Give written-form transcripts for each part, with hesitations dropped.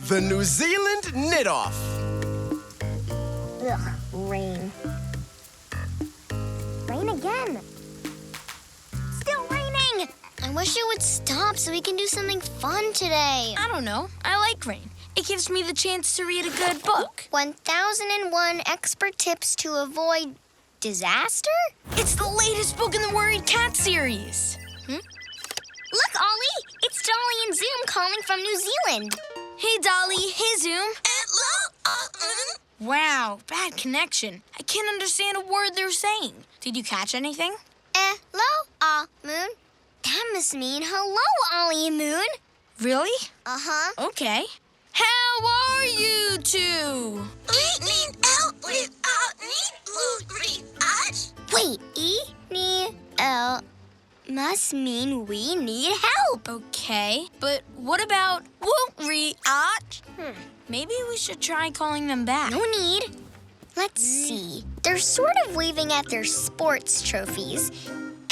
The New Zealand Knit-Off. Ugh, rain. Rain again. Still raining. I wish it would stop so we can do something fun today. I don't know. I like rain. It gives me the chance to read a good book. 1001 Expert Tips to Avoid Disaster? It's the latest book in the Worried Cat series. Look, Ollie! It's Dolly and Zoom calling from New Zealand. Hey, Dolly. Hey, Zoom. Wow, bad connection. I can't understand a word they're saying. Did you catch anything? Hello, Moon. That must mean hello, Ollie and Moon. Really? Uh-huh. Okay. How are you two? We need help with our Wait, E-N-E-L must mean we need help. Okay, but what about won't-re-art? Maybe we should try calling them back. No need. Let's see. They're sort of waving at their sports trophies,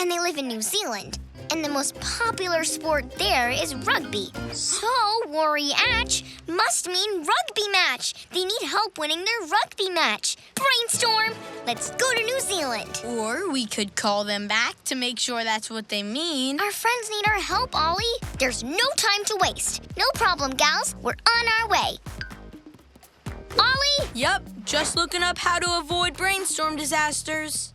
and they live in New Zealand. And the most popular sport there is rugby. So, worry-atch must mean rugby match. They need help winning their rugby match. Brainstorm! Let's go to New Zealand. Or we could call them back to make sure that's what they mean. Our friends need our help, Ollie. There's no time to waste. No problem, gals. We're on our way. Ollie? Yep, just looking up how to avoid brainstorm disasters.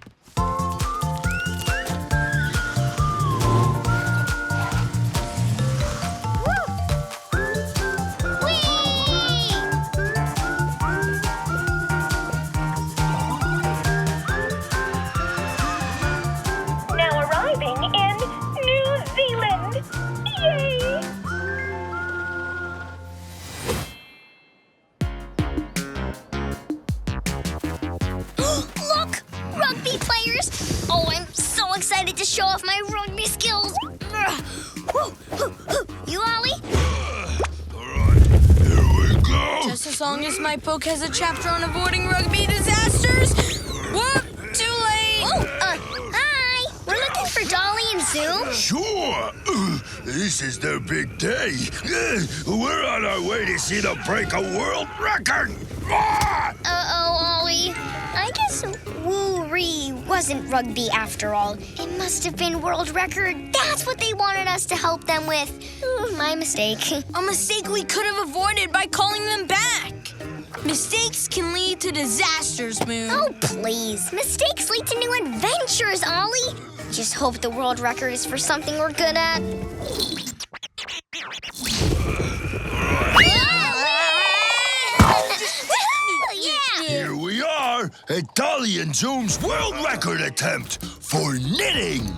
Excited to show off my rugby skills. You, Ollie? All right, here we go. Just as long as my book has a chapter on avoiding rugby disasters. Whoop, too late. Oh, hi. We're looking for Dolly and Zoom. Sure. This is their big day. We're on our way to see them break a world record. Uh-oh, Ollie. I guess Woo-Ree wasn't rugby after all. It must have been world record. That's what they wanted us to help them with. My mistake. A mistake we could have avoided by calling them back. Mistakes can lead to disasters, Moon. Oh, please. Mistakes lead to new adventures, Ollie. Just hope the world record is for something we're good at. Here we are at Dolly and Zoom's world record attempt for knitting.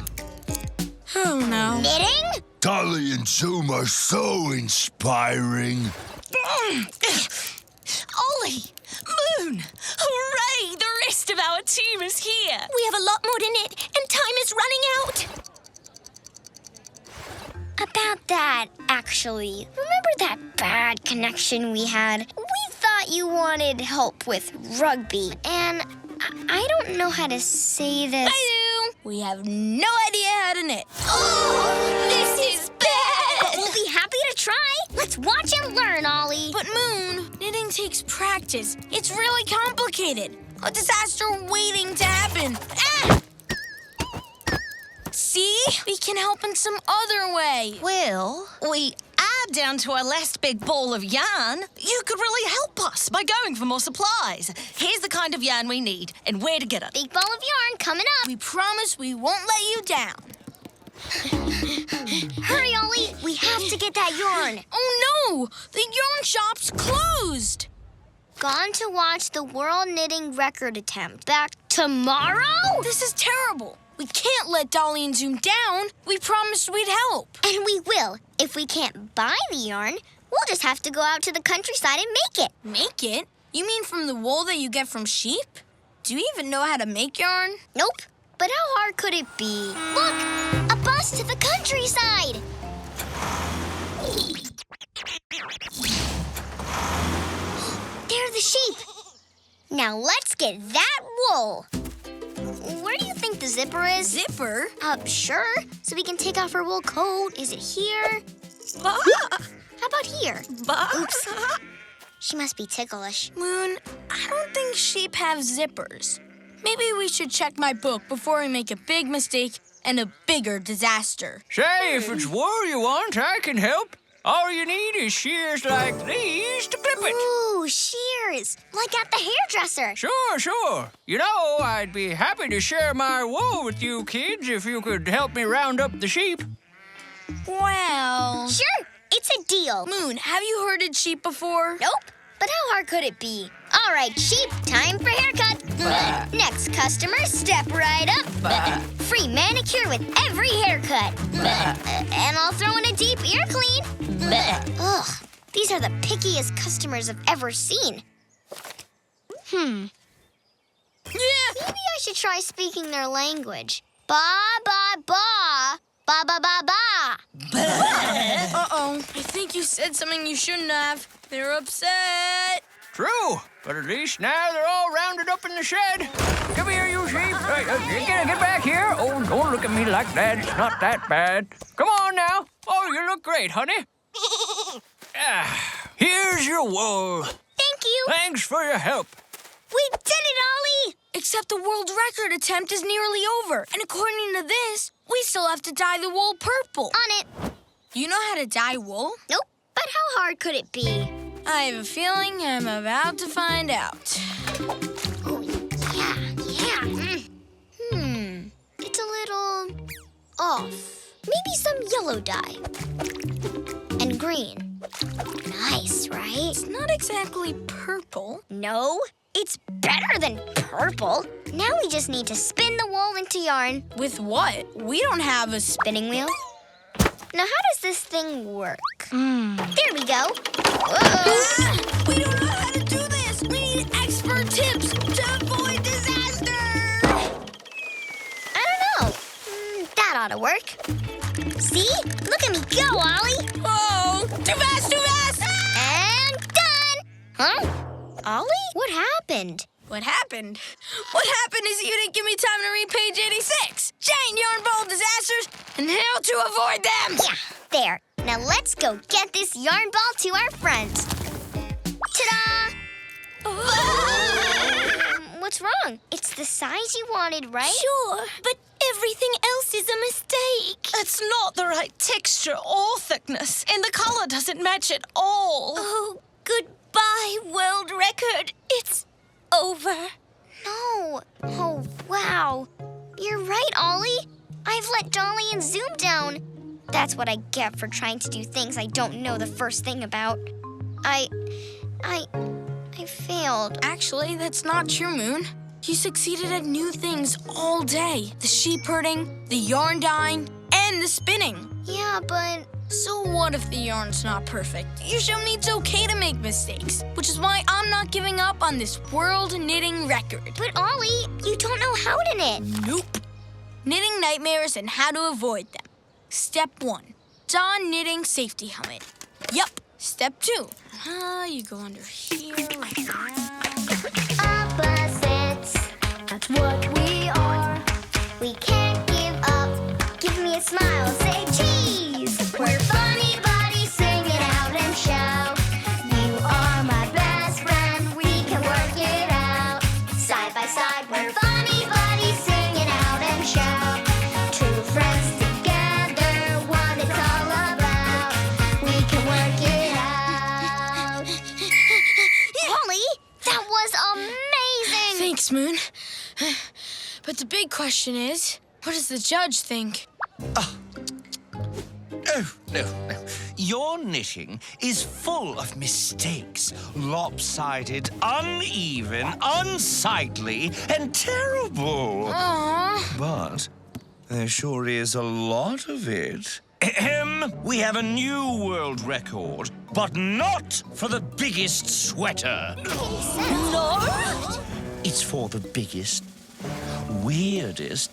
Oh, no. Knitting? Dolly and Zoom are so inspiring. Ollie! Moon! Hooray! The rest of our team is here! We have a lot more to knit, and time is running out! About that, actually. Remember that bad connection we had? We thought you wanted help with rugby, and I don't know how to say this. I do. We have no idea how to knit. Oh, this is bad! But we'll be happy to try. Let's watch and learn, Ollie. But Moon, knitting takes practice. It's really complicated. A disaster waiting to happen. Ah! See? We can help in some other way. Well, we are down to our last big ball of yarn. You could really help us by going for more supplies. Here's the kind of yarn we need and where to get it. Big ball of yarn coming up. We promise we won't let you down. Hurry, Ollie. We have to get that yarn. Oh, no! The yarn shop's closed. Gone to watch the world knitting record attempt. Back tomorrow? This is terrible. We can't let Dolly and Zoom down. We promised we'd help. And we will. If we can't buy the yarn, we'll just have to go out to the countryside and make it. Make it? You mean from the wool that you get from sheep? Do you even know how to make yarn? Nope. But how hard could it be? Look! A bus to the countryside! They're the sheep. Now let's get that wool. Where do you think the zipper is? Zipper? Sure. So we can take off our wool coat. Is it here? Bah! How about here? Bah! Oops. She must be ticklish. Moon, I don't think sheep have zippers. Maybe we should check my book before we make a big mistake and a bigger disaster. Say, if it's wool you want, I can help. All you need is shears like these to clip it. Ooh, shears. Like at the hairdresser. Sure. You know, I'd be happy to share my wool with you kids if you could help me round up the sheep. Well... Sure, it's a deal. Moon, have you herded sheep before? Nope. But how hard could it be? All right, sheep, time for haircut. Next customer, step right up. Free manicure with every haircut. And I'll throw in a deep ear clean. Ugh, these are the pickiest customers I've ever seen. Yeah. Maybe I should try speaking their language. Ba, ba, ba. Ba, ba, ba, ba. Uh-oh, I think you said something you shouldn't have. They're upset. True, but at least now they're all rounded up in the shed. Come here, you sheep. Get back here. Oh, don't look at me like that. It's not that bad. Come on now. Oh, you look great, honey. Here's your wool. Thank you. Thanks for your help. We did it, Ollie. Except the world record attempt is nearly over. And according to this, we still have to dye the wool purple. On it. You know how to dye wool? Nope, but how hard could it be? I have a feeling I'm about to find out. Oh, yeah. It's a little off. Maybe some yellow dye. And green. Nice, right? It's not exactly purple. No, it's better than purple. Now we just need to spin the wool into yarn. With what? We don't have a Spinning wheel? Now, how does this thing work? There we go. Whoa. We don't know how to do this. We need expert tips to avoid disaster. I don't know. That ought to work. See? Look at me go, Ollie. Oh, too fast. And done. Huh? Ollie? What happened? What happened? What happened is you didn't give me time to read page 86. Giant yarn ball disasters and how to avoid them. Yeah, there. Now let's go get this yarn ball to our friends. Ta-da! What's wrong? It's the size you wanted, right? Sure, but everything else is a mistake. It's not the right texture or thickness, and the color doesn't match at all. Oh, goodbye, world record. It's over. No. Oh, wow. You're right, Ollie. I've let Dolly and Zoom down. That's what I get for trying to do things I don't know the first thing about. I failed. Actually, that's not true, Moon. You succeeded at new things all day. The sheep herding, the yarn dyeing, and the spinning. Yeah, but... So what if the yarn's not perfect? You show me it's okay to make mistakes, which is why I'm not giving up on this world knitting record. But Ollie, you don't know how to knit. Nope. Knitting nightmares and how to avoid them. Step 1, don knitting safety helmet. Yup. Step 2, you go under here, like that. Opposites, that's what we are. We can't give up. Give me a smile, say cheese. We're funny buddies, sing it out and shout. You are my best friend, we can work it out. Side by side, we're funny buddies, sing it out and shout. True friends together, what it's all about. We can work it out. Ollie, that was amazing! Thanks, Moon. But the big question is, what does the judge think? Oh, no. Your knitting is full of mistakes. Lopsided, uneven, unsightly, and terrible. Aww. But there sure is a lot of it. We have a new world record, but not for the biggest sweater. No! It's for the biggest, weirdest,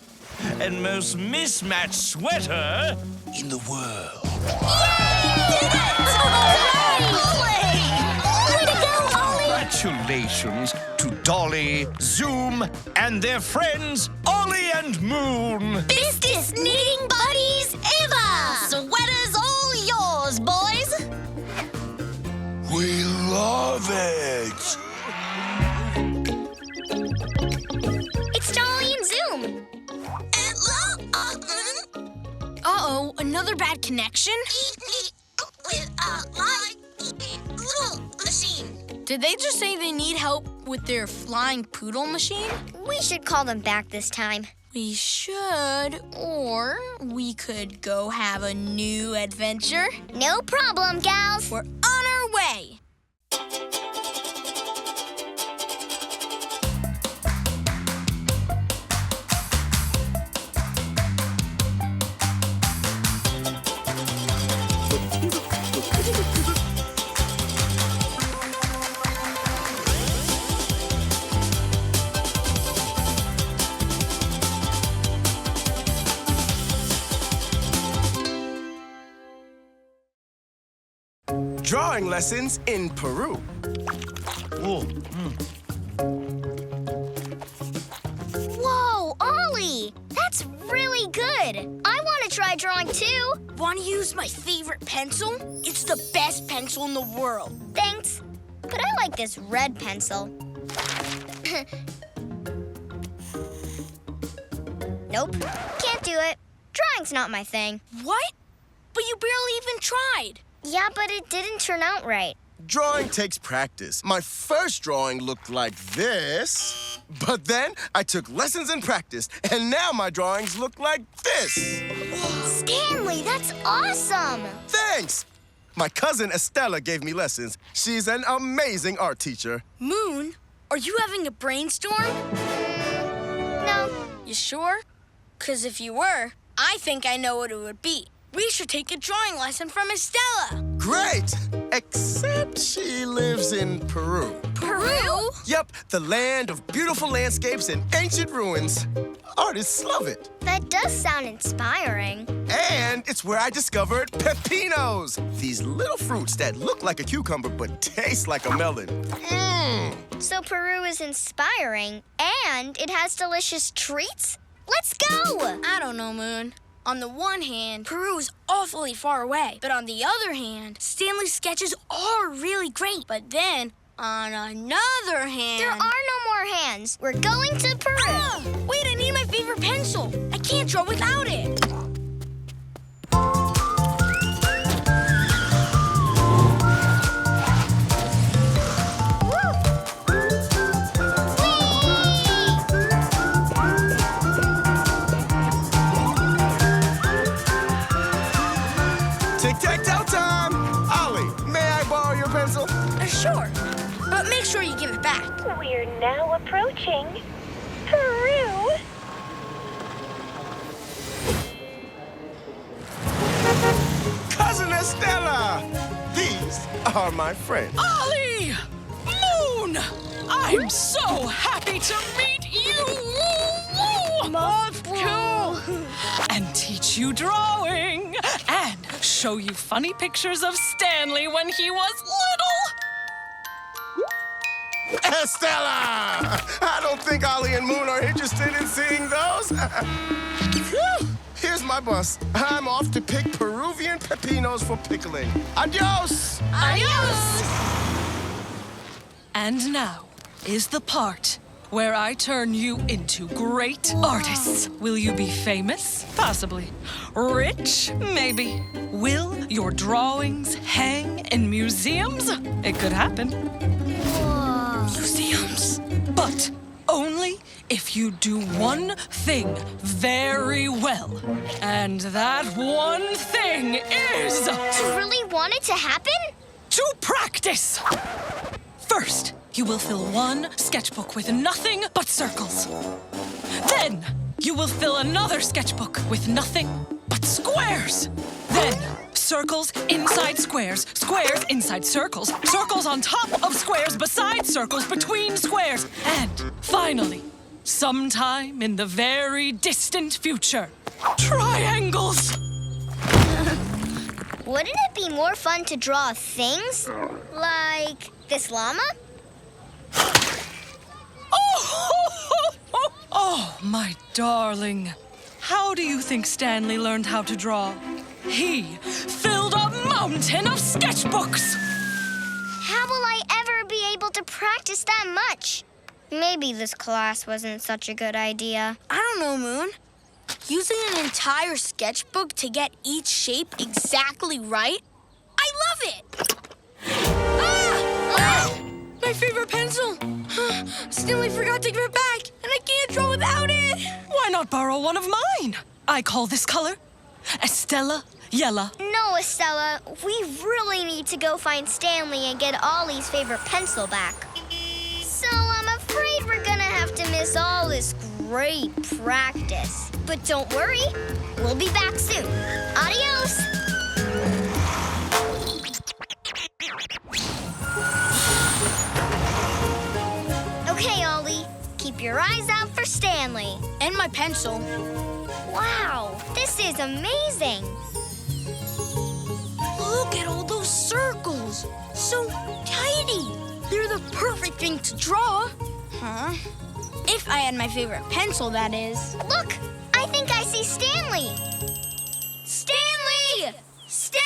and most mismatched sweater in the world. Congratulations to Dolly, Zoom, and their friends, Ollie and Moon. Bestest knitting buddies ever! Sweater's all yours, boys. We love love it! It's Ollie and Zoom. Uh-oh, another bad connection? Did they just say they need help with their flying poodle machine? We should call them back this time. We should, or we could go have a new adventure. No problem, gals. We're on our way. Drawing lessons in Peru. Whoa, Ollie! That's really good. I want to try drawing too. Want to use my favorite pencil? It's the best pencil in the world. Thanks. But I like this red pencil. Nope, can't do it. Drawing's not my thing. What? But you barely even tried. Yeah, but it didn't turn out right. Drawing takes practice. My first drawing looked like this, but then I took lessons and practice, and now my drawings look like this. Stanley, that's awesome! Thanks! My cousin Estella gave me lessons. She's an amazing art teacher. Moon, are you having a brainstorm? No. You sure? 'Cause if you were, I think I know what it would be. We should take a drawing lesson from Estella. Great! Except she lives in Peru. Peru? Yep, the land of beautiful landscapes and ancient ruins. Artists love it. That does sound inspiring. And it's where I discovered pepinos. These little fruits that look like a cucumber but taste like a melon. So Peru is inspiring, and it has delicious treats? Let's go! I don't know, Moon. On the one hand, Peru is awfully far away. But on the other hand, Stanley's sketches are really great. But then, on another hand... There are no more hands. We're going to Peru. Ah, wait, I need my favorite pencil. I can't draw without it. Tic-tac-toe time! Ollie, may I borrow your pencil? Sure, but make sure you give it back. We're now approaching Peru. Cousin Estella! These are my friends. Ollie! Moon! I'm so happy to meet you! Love Cool! And teach you drawing! And show you funny pictures of Stanley when he was little! Estella! I don't think Ollie and Moon are interested in seeing those. Phew. Here's my bus. I'm off to pick Peruvian pepinos for pickling. Adios! Adios! And now is the part where I turn you into great artists. Will you be famous? Possibly. Rich? Maybe. Will your drawings hang in museums? It could happen. Museums. But only if you do one thing very well. And that one thing is... You really want it to happen? to practice! First, you will fill one sketchbook with nothing but circles. Then, you will fill another sketchbook with nothing but squares. Then, circles inside squares, squares inside circles, circles on top of squares beside circles between squares, and finally, sometime in the very distant future, triangles. Wouldn't it be more fun to draw things? Like this llama? Oh, my darling. How do you think Stanley learned how to draw? He filled a mountain of sketchbooks! How will I ever be practice that much. Maybe this class wasn't such a good idea. I don't know, Moon. Using an entire sketchbook to get each shape exactly right? I love it! My favorite pencil! Stanley forgot to give it back, and I can't draw without it! Why not borrow one of mine? I call this color Estella Yella. No, Estella, we really need to go find Stanley and get Ollie's favorite pencil back. So I'm afraid we're gonna have to miss all this great practice. But don't worry, we'll be back soon. Adios! Okay, Ollie, keep your eyes out for Stanley. And my pencil. Wow, this is amazing. Look at all those circles. So tidy. They're the perfect thing to draw. Huh? If I had my favorite pencil, that is. Look, I think I see Stanley. Stanley! Stanley!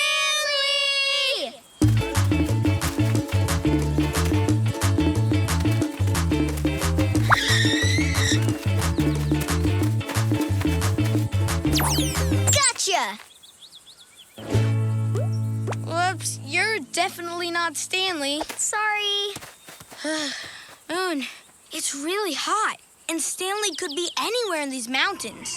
Gotcha! Whoops, you're definitely not Stanley. Sorry. Moon, it's really hot, and Stanley could be anywhere in these mountains.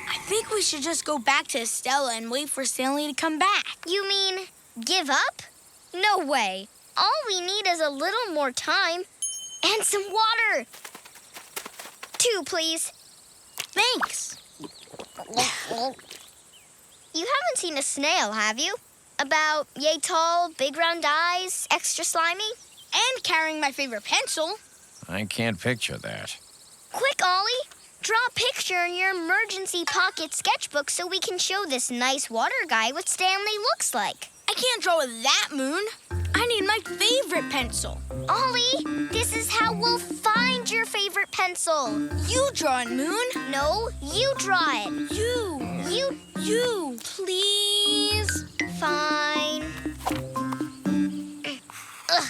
I think we should just go back to Estella and wait for Stanley to come back. You mean give up? No way. All we need is a little more time and some water. 2, please. Thanks. You haven't seen a snail, have you? About yay tall, big round eyes, extra slimy? And carrying my favorite pencil. I can't picture that. Quick, Ollie! Draw a picture in your emergency pocket sketchbook so we can show this nice water guy what Stanley looks like. I can't draw with that, Moon. I need my favorite pencil. Ollie, this is how we'll find your favorite pencil. You draw it, Moon. No, you draw it. You. Please. Fine. Ugh.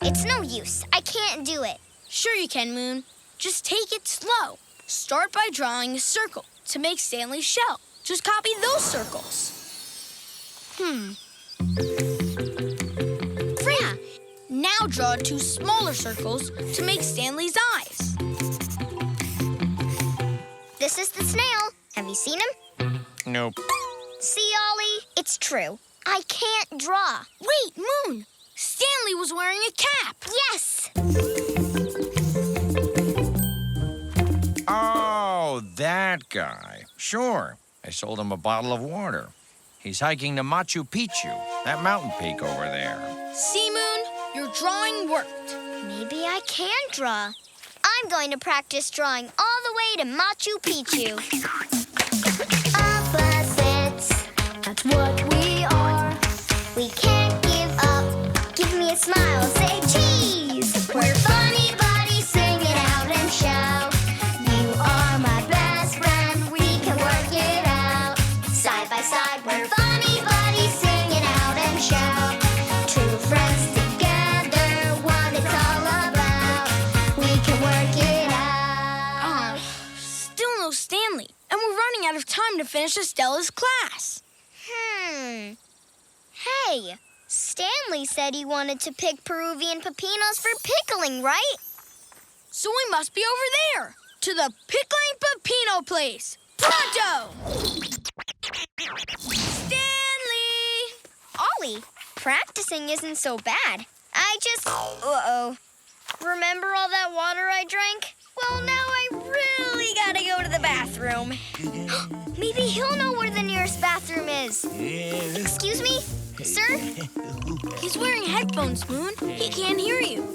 It's no use. I can't do it. Sure you can, Moon. Just take it slow. Start by drawing a circle to make Stanley's shell. Just copy those circles. Great. Now draw 2 smaller circles to make Stanley's eyes. This is the snail. Have you seen him? Nope. See, Ollie? It's true. I can't draw. Wait, Moon. Stanley was wearing a cap. Yes! Oh, that guy. Sure. I sold him a bottle of water. He's hiking to Machu Picchu, that mountain peak over there. See, Moon? Your drawing worked. Maybe I can draw. I'm going to practice drawing all the way to Machu Picchu. Opposites, that's what we are. We can't give up. Give me a smile, say cheese. We're funny buddies, sing it out and shout. You are my best friend, we can work it out. Side by side, we're funny buddies, sing it out and shout. True friends together, what it's all about. We can work it out. Still no Stanley, and we're running out of time to finish Estella's class. Hey, Stanley said he wanted to pick Peruvian pepinos for pickling, right? So we must be over there, to the Pickling Pepino place. Pronto! Stanley! Ollie, practicing isn't so bad. I just... Remember all that water I drank? Well, now I really gotta go to the bathroom. Maybe he'll know where the nearest bathroom is. Excuse me, sir? He's wearing headphones, Moon. He can't hear you.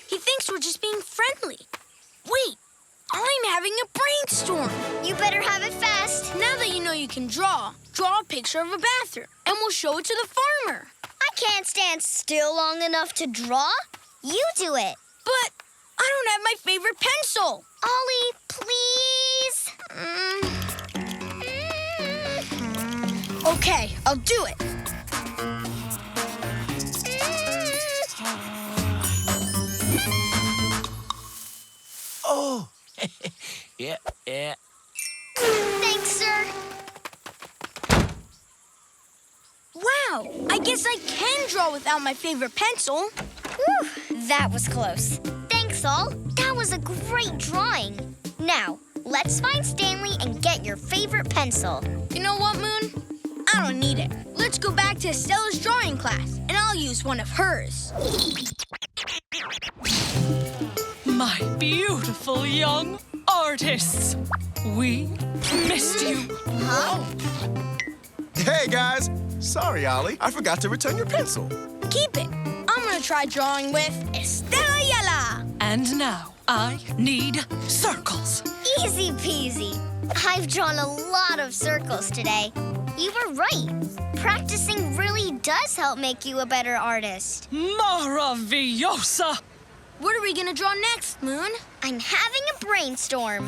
He thinks we're just being friendly. Wait, I'm having a brainstorm. You better have it fast. Now that you know you can draw a picture of a bathroom, and we'll show it to the farmer. I can't stand still long enough to draw. You do it. But I don't have my favorite pencil. Ollie, please. Okay, I'll do it. Wow! I guess I can draw without my favorite pencil. Whew, that was close. Thanks, all. That was a great drawing. Now, let's find Stanley and get your favorite pencil. You know what, Moon? I don't need it. Let's go back to Stella's drawing class, and I'll use one of hers. My beautiful young artists. We missed you. Huh? Hey, guys. Sorry, Ollie. I forgot to return your pencil. Keep it. I'm gonna try drawing with Estella Yala. And now I need circles. Easy peasy. I've drawn a lot of circles today. You were right. Practicing really does help make you a better artist. Maravillosa! What are we gonna draw next, Moon? I'm having a brainstorm.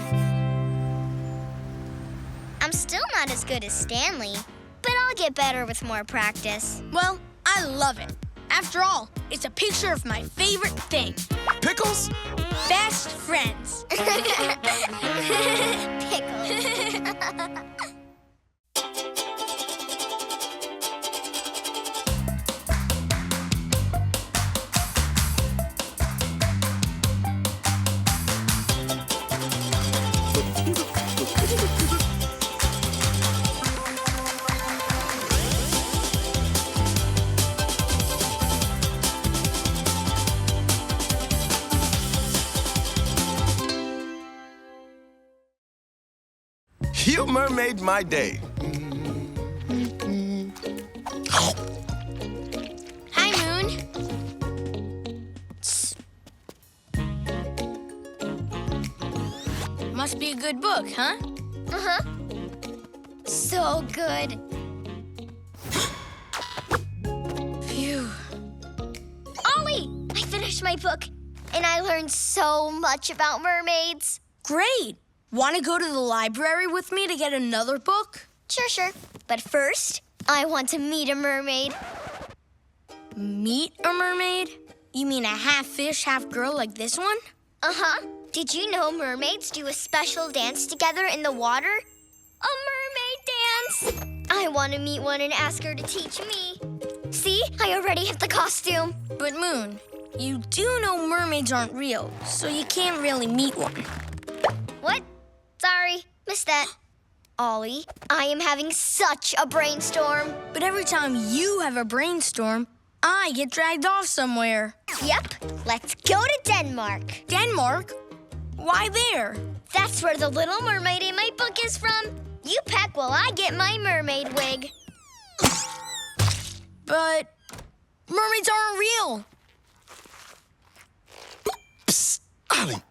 I'm still not as good as Stanley, but I'll get better with more practice. Well, I love it. After all, it's a picture of my favorite thing. Pickles? Best friends. Pickles. You mermaid my day. Hi, Moon. Must be a good book, huh? Uh-huh. So good. Phew. Ollie, I finished my book, and I learned so much about mermaids. Great. Want to go to the library with me to get another book? Sure. But first, I want to meet a mermaid. Meet a mermaid? You mean a half fish, half girl like this one? Uh-huh. Did you know mermaids do a special dance together in the water? A mermaid dance! I want to meet one and ask her to teach me. See, I already have the costume. But Moon, you do know mermaids aren't real, so you can't really meet one. What? Sorry, missed that. Ollie, I am having such a brainstorm. But every time you have a brainstorm, I get dragged off somewhere. Yep, let's go to Denmark. Denmark? Why there? That's where the Little Mermaid in my book is from. You pack while I get my mermaid wig. But mermaids aren't real. Psst, Ollie.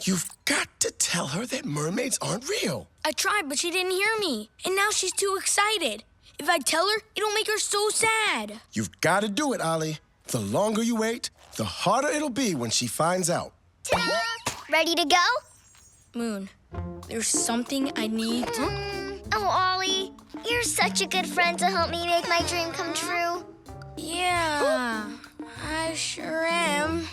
You've got to tell her that mermaids aren't real. I tried, but she didn't hear me. And now she's too excited. If I tell her, it'll make her so sad. You've got to do it, Ollie. The longer you wait, the harder it'll be when she finds out. Ta-da! Ready to go? Moon, there's something I need to... Oh, Ollie, you're such a good friend to help me make my dream come true. Yeah, I sure am.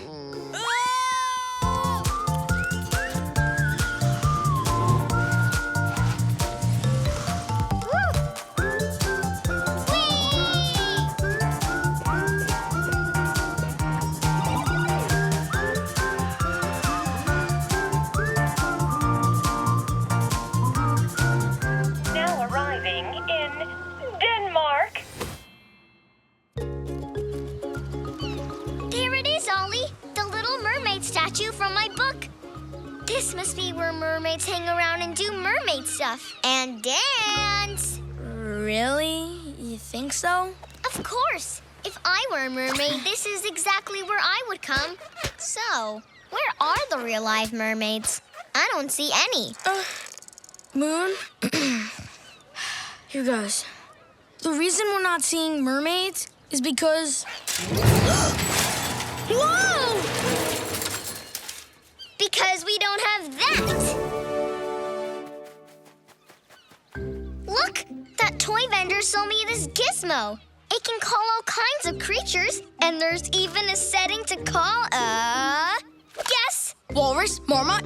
Now arriving in Denmark. There it is, Ollie, the Little Mermaid statue from my book. This must be where mermaids hang around and do mermaid stuff. And dance. Really? You think so? Of course. If I were a mermaid, this is exactly where I would come. So, where are the real live mermaids? I don't see any. Moon? Here goes. The reason we're not seeing mermaids is because... Whoa! Because we don't have that. Look, that toy vendor sold me this gizmo. It can call all kinds of creatures, and there's even a setting to call guess. Walrus, marmot,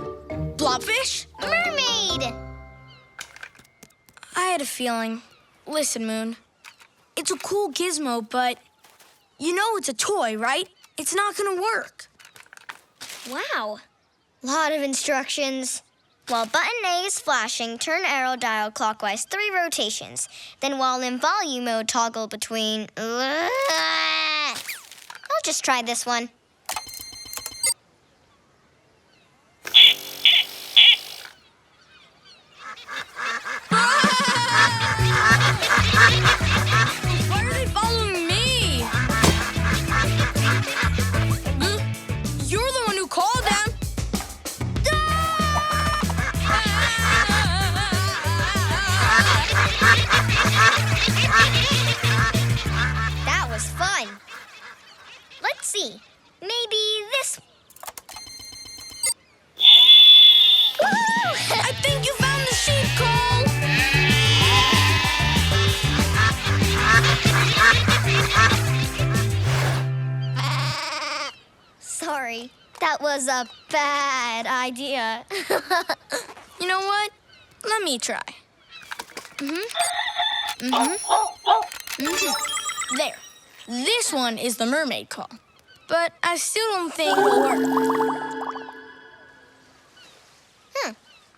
blobfish. Mermaid. I had a feeling. Listen, Moon. It's It's a cool gizmo, but you know it's a toy, right? It's not gonna work. Wow. Lot of instructions. While button A is flashing, turn arrow dial clockwise 3 rotations. Then while in volume mode, toggle between... I'll just try this one. Why are they following me? You're the one who called them. That was fun. Let's see. Maybe this. Woohoo! I think you found the sheep, Cole. Sorry, that was a bad idea. You know what? Let me try. There. This one is the mermaid call. But I still don't think it'll work.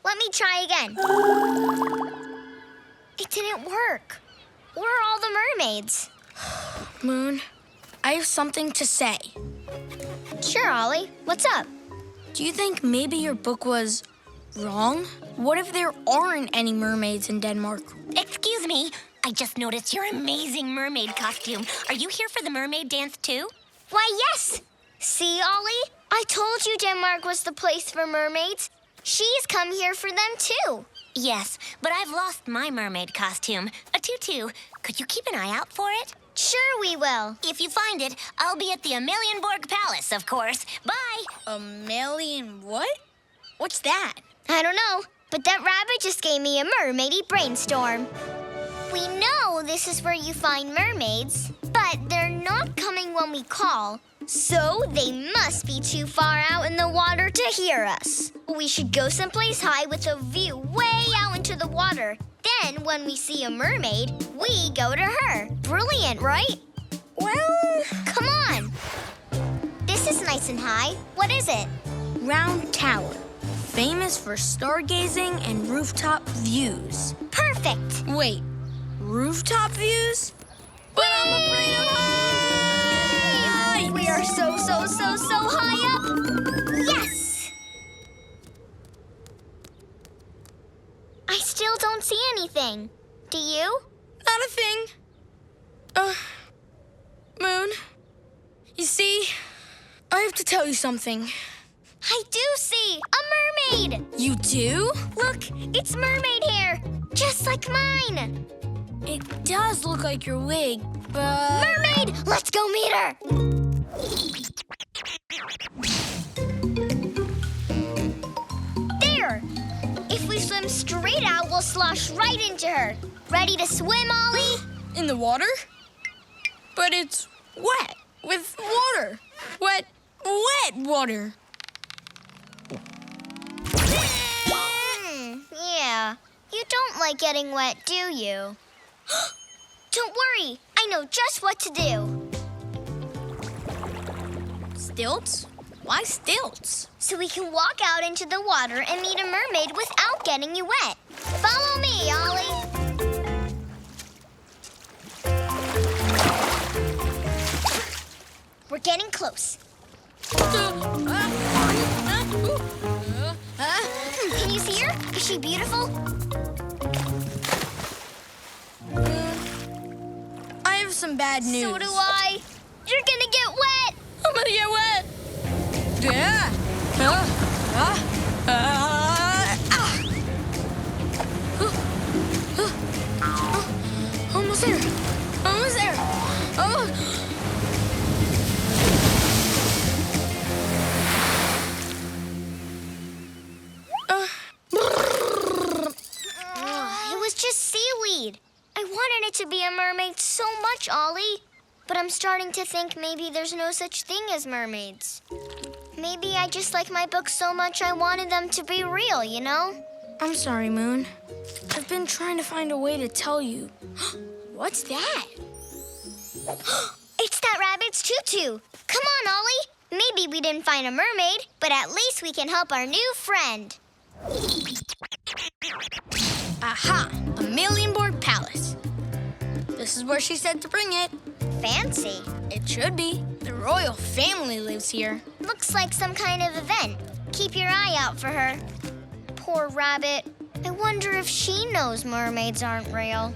Let me try again. It didn't work. Where are all the mermaids? Moon, I have something to say. Sure, Ollie. What's up? Do you think maybe your book was wrong? What if there aren't any mermaids in Denmark? Excuse me. I just noticed your amazing mermaid costume. Are you here for the mermaid dance too? Why, yes. See, Ollie? I told you Denmark was the place for mermaids. She's come here for them too. Yes, but I've lost my mermaid costume, a tutu. Could you keep an eye out for it? Sure we will. If you find it, I'll be at the Amelienborg Palace, of course. Bye! Amelian what? What's that? I don't know, but that rabbit just gave me a mermaidy brainstorm. We know this is where you find mermaids, but they're not coming when we call, so they must be too far out in the water to hear us. We should go someplace high with a view way out into the water. Then, when we see a mermaid, we go to her. Brilliant, right? Well, Come on. This is nice and high. What is it? Round Tower. Famous for stargazing and rooftop views. Perfect. Wait, rooftop views? But I'm afraid of heights! We are so high up. Yes! I still don't see anything. Do you? Not a thing. Moon, you see, I have to tell you something. I do see a mermaid. You do? Look, it's mermaid hair, just like mine. It does look like your wig, but... Mermaid, let's go meet her. There. If we swim straight out, we'll slosh right into her. Ready to swim, Ollie? In the water? But it's wet with water. Wet water. Yeah. You don't like getting wet, do you? Don't worry. I know just what to do. Stilts? Why stilts? So we can walk out into the water and meet a mermaid without getting you wet. Follow me, Ollie. We're getting close. Can you see her? Is she beautiful? I have some bad news. So do I. You're gonna get wet. I'm gonna get wet. Yeah. Almost there. Almost there. Oh. It was just seaweed. I wanted it to be a mermaid so much, Ollie. But I'm starting to think maybe there's no such thing as mermaids. Maybe I just like my books so much I wanted them to be real, you know? I'm sorry, Moon. I've been trying to find a way to tell you. What's that? It's that rabbit's tutu. Come on, Ollie. Maybe we didn't find a mermaid, but at least we can help our new friend. Aha! A million-board palace. This is where she said to bring it. Fancy. It should be. The royal family lives here. Looks like some kind of event. Keep your eye out for her. Poor rabbit. I wonder if she knows mermaids aren't real.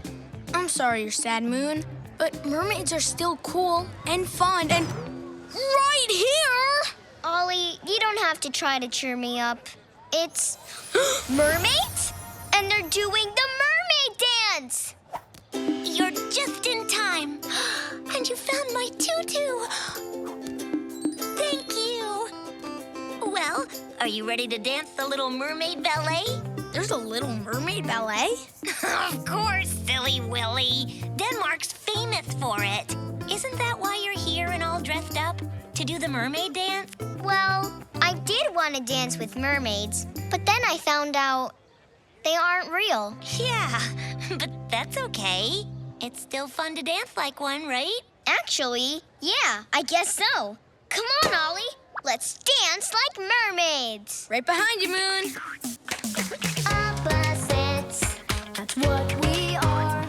I'm sorry you're sad, Moon, but mermaids are still cool and fun and right here! Ollie, you don't have to try to cheer me up. It's mermaids? And they're doing the mermaid dance! You're just in time. And you found my tutu. Thank you. Well, are you ready to dance the Little Mermaid ballet? There's a Little Mermaid ballet? Of course, silly Willy. Denmark's famous for it. Isn't that why you're here and all dressed up? To do the mermaid dance? Well, I did want to dance with mermaids, but then I found out they aren't real. Yeah, but that's okay. It's still fun to dance like one, right? Actually, yeah, I guess so. Come on, Ollie. Let's dance like mermaids. Right behind you, Moon. Opposites, that's what we are.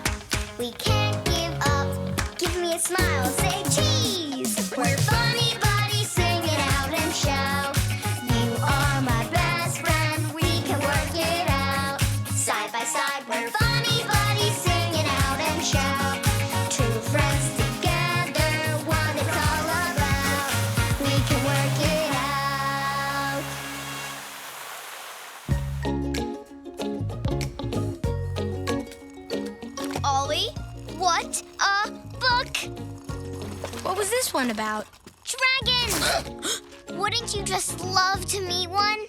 We can't give up. Give me a smile, say cheese. We're funny buddies, sing it out and shout. You are my best friend, we can work it out. Side by side, we're funny buddies, sing it out and shout. True friends together, what it's all about. We can work it out. Ollie, what a book! What was this one about? Dragon! Wouldn't you just love to meet one?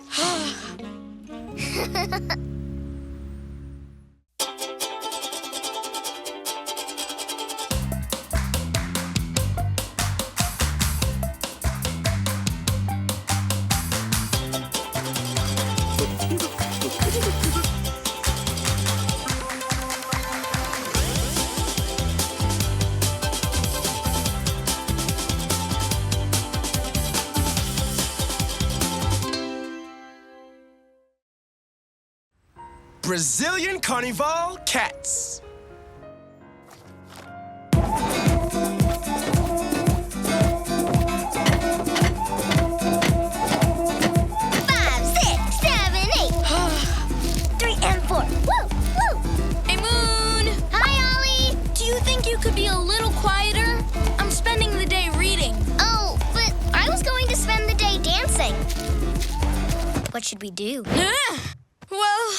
Brazilian Carnival cats. 5, 6, 7, 8. 3 and 4. Woo! Woo! Hey, Moon! Hi, Ollie! Do you think you could be a little quieter? I'm spending the day reading. Oh, but I was going to spend the day dancing. What should we do? Well,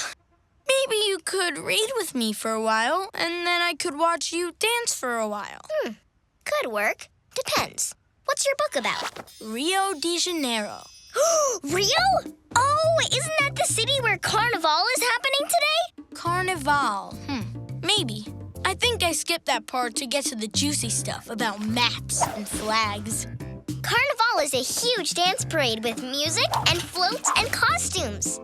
maybe you could read with me for a while, and then I could watch you dance for a while. Could work. Depends. What's your book about? Rio de Janeiro. Rio? Oh, isn't that the city where Carnival is happening today? Carnival. Maybe. I think I skipped that part to get to the juicy stuff about maps and flags. Carnival is a huge dance parade with music and floats and costumes.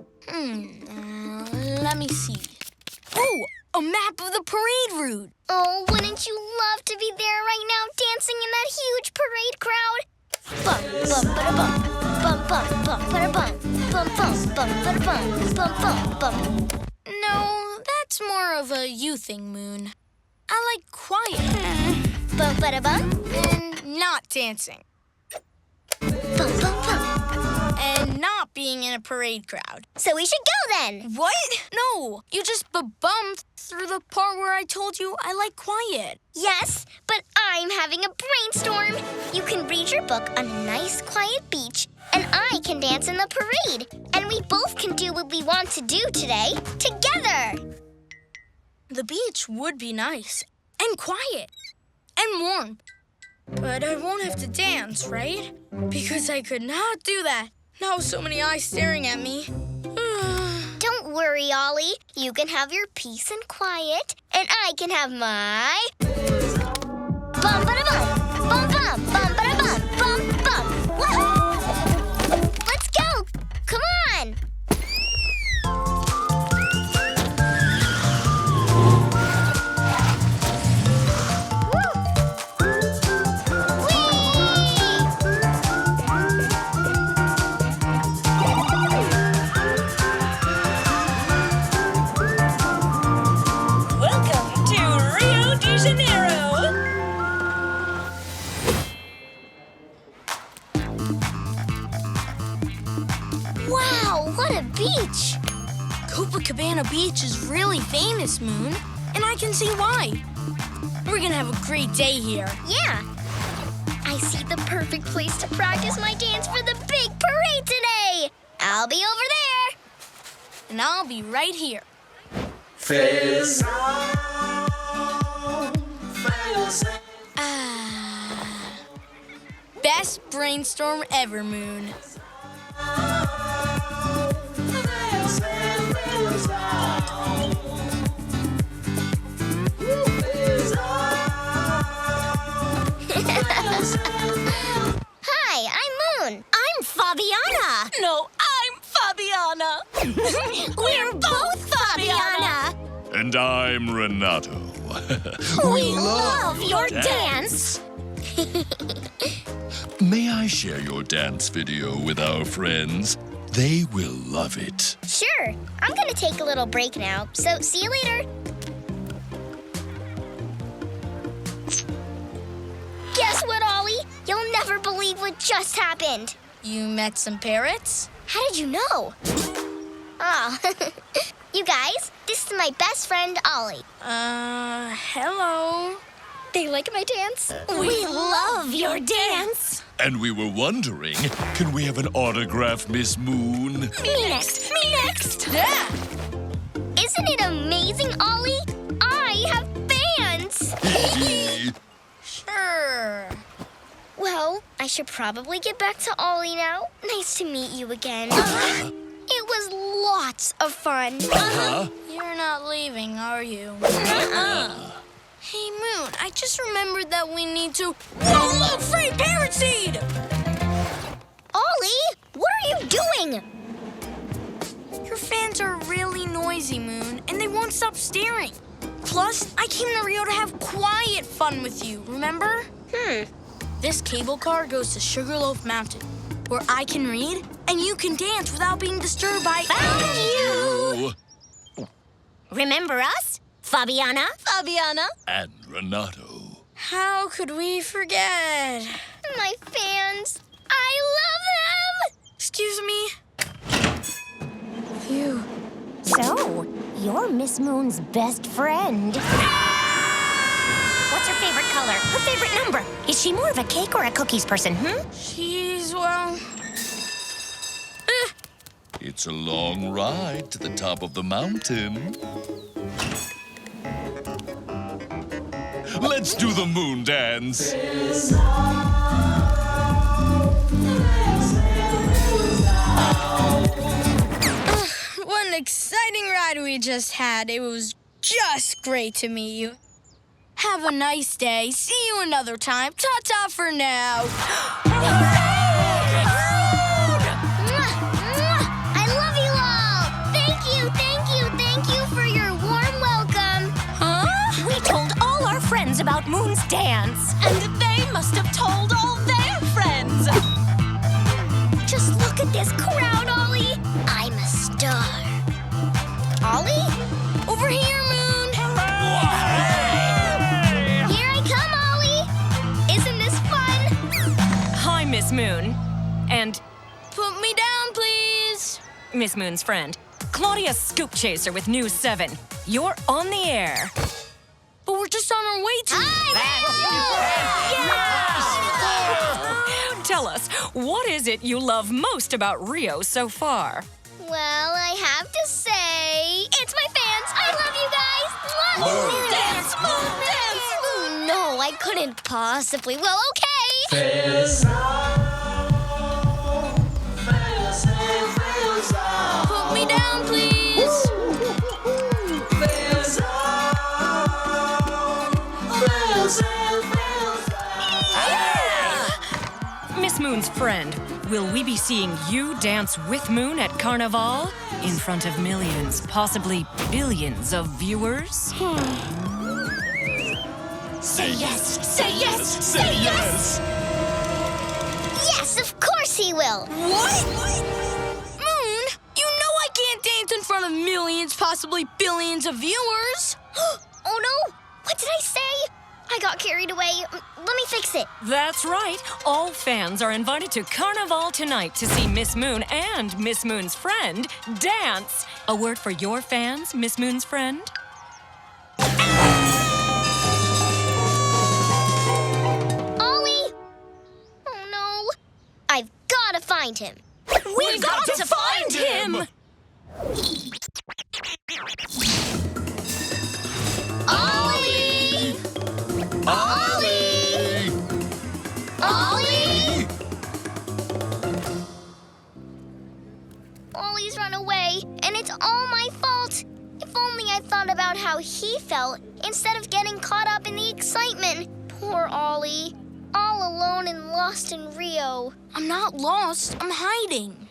Let me see. Oh, a map of the parade route. Oh, wouldn't you love to be there right now dancing in that huge parade crowd? Bum, bum, ba-da-bum. Bum, bum, bum, ba-da-bum. Bum, bum, bum, ba-da-bum. Bum, bum, bum. No, that's more of a you thing, Moon. I like quiet. Bum, ba-da-bum. And not dancing. Bum, bum, bum. And not being in a parade crowd. So we should go then. What? No, you just bumped through the part where I told you I like quiet. Yes, but I'm having a brainstorm. You can read your book on a nice, quiet beach, and I can dance in the parade. And we both can do what we want to do today together. The beach would be nice and quiet and warm. But I won't have to dance, right? Because I could not do that. Now so many eyes staring at me. Don't worry, Ollie. You can have your peace and quiet, and I can have my... Bum-ba-da-bum! Bum-bum! Bum-ba-da-bum! Bum-bum! Woohoo! Let's go! Come on! Woo! beach. Copacabana Beach is really famous, Moon, and I can see why. We're gonna have a great day here. Yeah. I see the perfect place to practice my dance for the big parade today. I'll be over there. And I'll be right here. Best brainstorm ever, Moon. Hi, I'm Moon. I'm Fabiana. No, I'm Fabiana. We're both Fabiana. And I'm Renato. We love your dance. May I share your dance video with our friends? They will love it. Sure. I'm gonna take a little break now, so see you later. Guess what, Ollie? You'll never believe what just happened. You met some parrots? How did you know? Oh, you guys, this is my best friend, Ollie. Hello. They like my dance? We love your dance. And we were wondering, can we have an autograph, Miss Moon? Me next. Me next. Yeah. Isn't it amazing, Ollie? I have fans. Sure. Well, I should probably get back to Ollie now. Nice to meet you again. It was lots of fun. You're not leaving, are you? Hey, Moon, I just remembered that we need to... Whoa, look, free parrot seed! Ollie, what are you doing? Your fans are really noisy, Moon, and they won't stop staring. Plus, I came to Rio to have quiet fun with you, remember? This cable car goes to Sugarloaf Mountain, where I can read and you can dance without being disturbed by... Found you. Oh, Remember us? Fabiana? Fabiana. and Renato. How could we forget? My fans. I love them. Excuse me? Phew. So, you're Miss Moon's best friend. What's her favorite color? Her favorite number? Is she more of a cake or a cookies person, She's, well... It's a long ride to the top of the mountain. Let's do the moon dance. What an exciting ride we just had. It was just great to meet you. Have a nice day. See you another time. Ta-ta for now. Mwah, mwah. I love you all. Thank you for your warm welcome. Huh? We told all our friends about Moon's dance. And they must have told all their friends. Just look at this crowd, Ollie. I'm a star. Ollie? Over here, Moon. Here I come, Ollie. Isn't this fun? Hi, Miss Moon. And Put me down, please. Miss Moon's friend, Claudia Scoop Chaser with News 7. You're on the air. But we're just on our way to... Tell us, what is it you love most about Rio so far? Well, I have to say, it's my fans. I love you guys. Mwah. Moon dance! No, I couldn't possibly. Well, okay. Put me down, please. Miss Moon's friend, will we be seeing you dance with Moon at Carnival? In front of millions, possibly billions of viewers? Say yes, say yes, say yes. Yes, of course he will. What? Moon, you know I can't dance in front of millions, possibly billions of viewers. Oh, no. What did I say? I got carried away. Let me fix it. That's right. All fans are invited to Carnival tonight to see Miss Moon and Miss Moon's friend dance. A word for your fans, Miss Moon's friend? Ollie! Oh, no. I've got to find him. We've got to find him! Ollie! Ollie! Ollie! Ollie's run away, and it's all my fault. If only I thought about how he felt instead of getting caught up in the excitement. Poor Ollie. All alone and lost in Rio. I'm not lost. I'm hiding.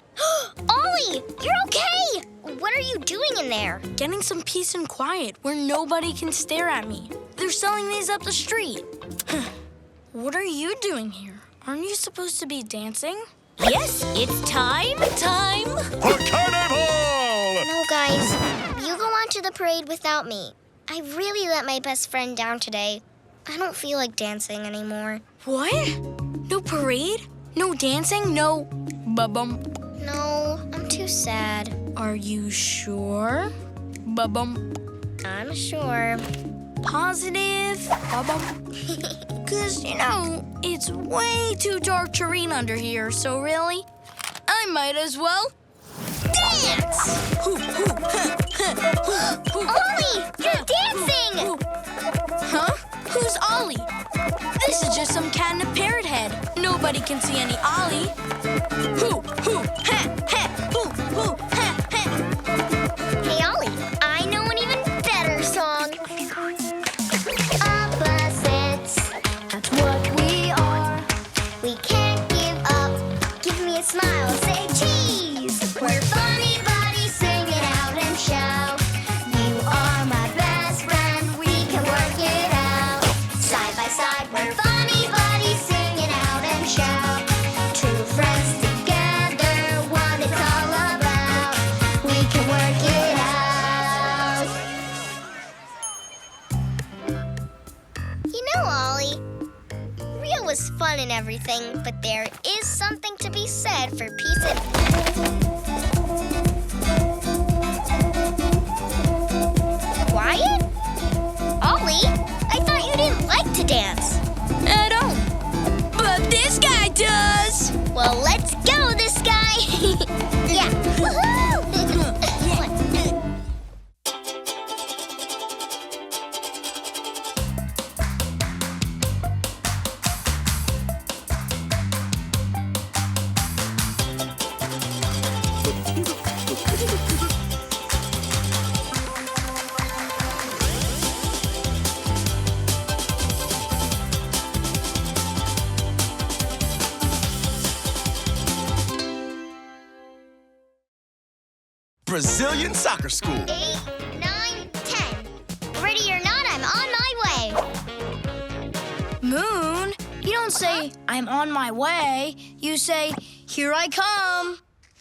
Ollie, you're okay! What are you doing in there? Getting some peace and quiet where nobody can stare at me. They're selling these up the street. What are you doing here? Aren't you supposed to be dancing? Yes, it's time. For Carnival! No, guys. You go on to the parade without me. I really let my best friend down today. I don't feel like dancing anymore. What? No parade? No dancing? No ba-bum? No, I'm too sad. Are you sure? Ba-bum? I'm sure. Positive? Ba-bum? 'Cause, it's way too dark to read under here, so really, I might as well Dance! Ollie, you're dancing! Huh? Who's Ollie? This is just some cat in a parrot head. Nobody can see any Ollie. Hoo, hoo, ha, ha, hoo, hoo, ha, ha. Hey, Ollie, I know an even better song. Opposites, that's what we are. We can't give up. Give me a smile, say cheese. We're funny buddies, sing it out and shout. You are my best friend, we can work it out. Side by side, we're funny buddies, sing it out and shout. True friends together, what it's all about. We can work it out. Ollie, Rio was fun and everything, but there is something to be said for peace and... Quiet? Ollie, I thought you didn't like to dance. I don't. But this guy does. Well, let's go, this guy. Yeah. Woohoo! Brazilian soccer school. 8, 9, 10. Ready or not, I'm on my way. Moon, you don't say, I'm on my way. You say, here I come.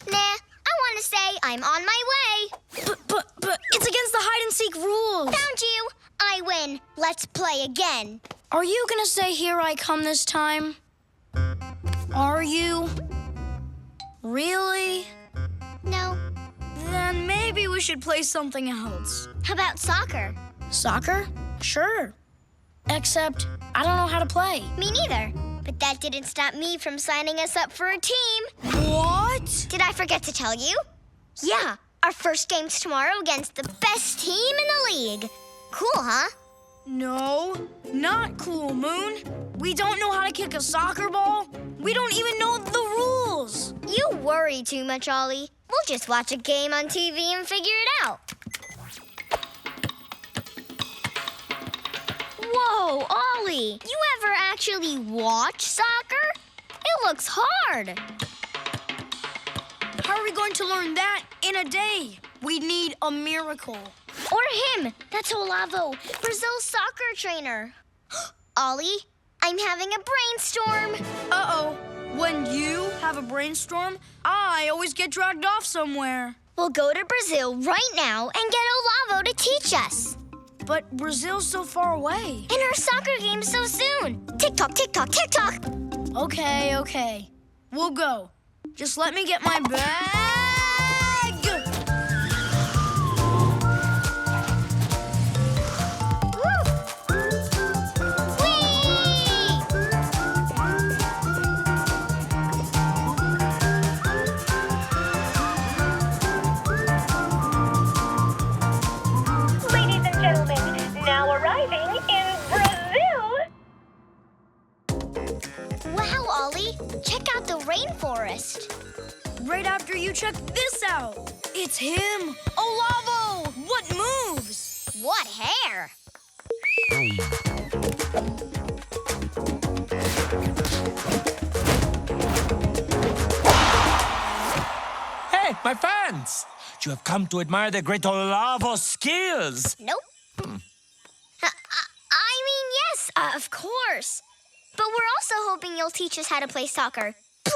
Nah, I want to say I'm on my way. But it's against the hide-and-seek rules. Found you. I win. Let's play again. Are you gonna say, here I come this time? Are you? Really? No. Then maybe we should play something else. How about soccer? Soccer? Sure. Except I don't know how to play. Me neither. But that didn't stop me from signing us up for a team. What? Did I forget to tell you? Yeah, our first game's tomorrow against the best team in the league. Cool, huh? No, not cool, Moon. We don't know how to kick a soccer ball. We don't even know the rules. You worry too much, Ollie. We'll just watch a game on TV and figure it out. Whoa, Ollie! You ever actually watch soccer? It looks hard. How are we going to learn that in a day? We need a miracle. Or him. That's Olavo, Brazil's soccer trainer. Ollie, I'm having a brainstorm. Uh-oh. When you have a brainstorm, I always get dragged off somewhere. We'll go to Brazil right now and get Olavo to teach us. But Brazil's so far away. And our soccer game's so soon. Tick-tock, tick-tock, tick-tock. Okay. We'll go. Just let me get my bag. Ladies and gentlemen, now arriving in Brazil. Wow, Ollie. Check out the rainforest. Right after you check this out. It's him, Olavo. What moves? What hair? Hey, my fans! You have come to admire the Great Olavo's skills. Nope. I mean, yes, of course. But we're also hoping you'll teach us how to play soccer. We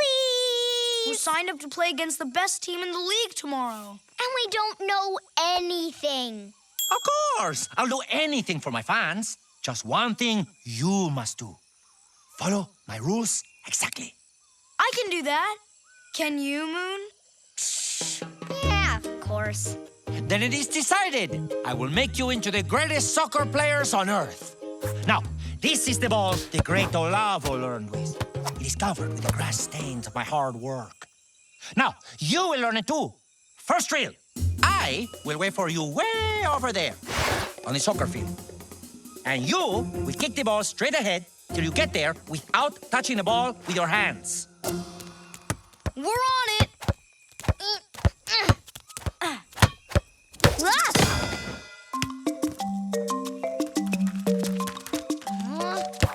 Please! signed up to play against the best team in the league tomorrow. And we don't know anything. Of course! I'll do anything for my fans. Just one thing you must do. Follow my rules exactly. I can do that. Can you, Moon? Yeah, of course. Then it is decided. I will make you into the greatest soccer players on earth. Now, this is the ball the Great Olavo learned with. It is covered with the grass stains of my hard work. Now, you will learn it too. First drill. I will wait for you way over there on the soccer field. And you will kick the ball straight ahead till you get there without touching the ball with your hands. We're on it.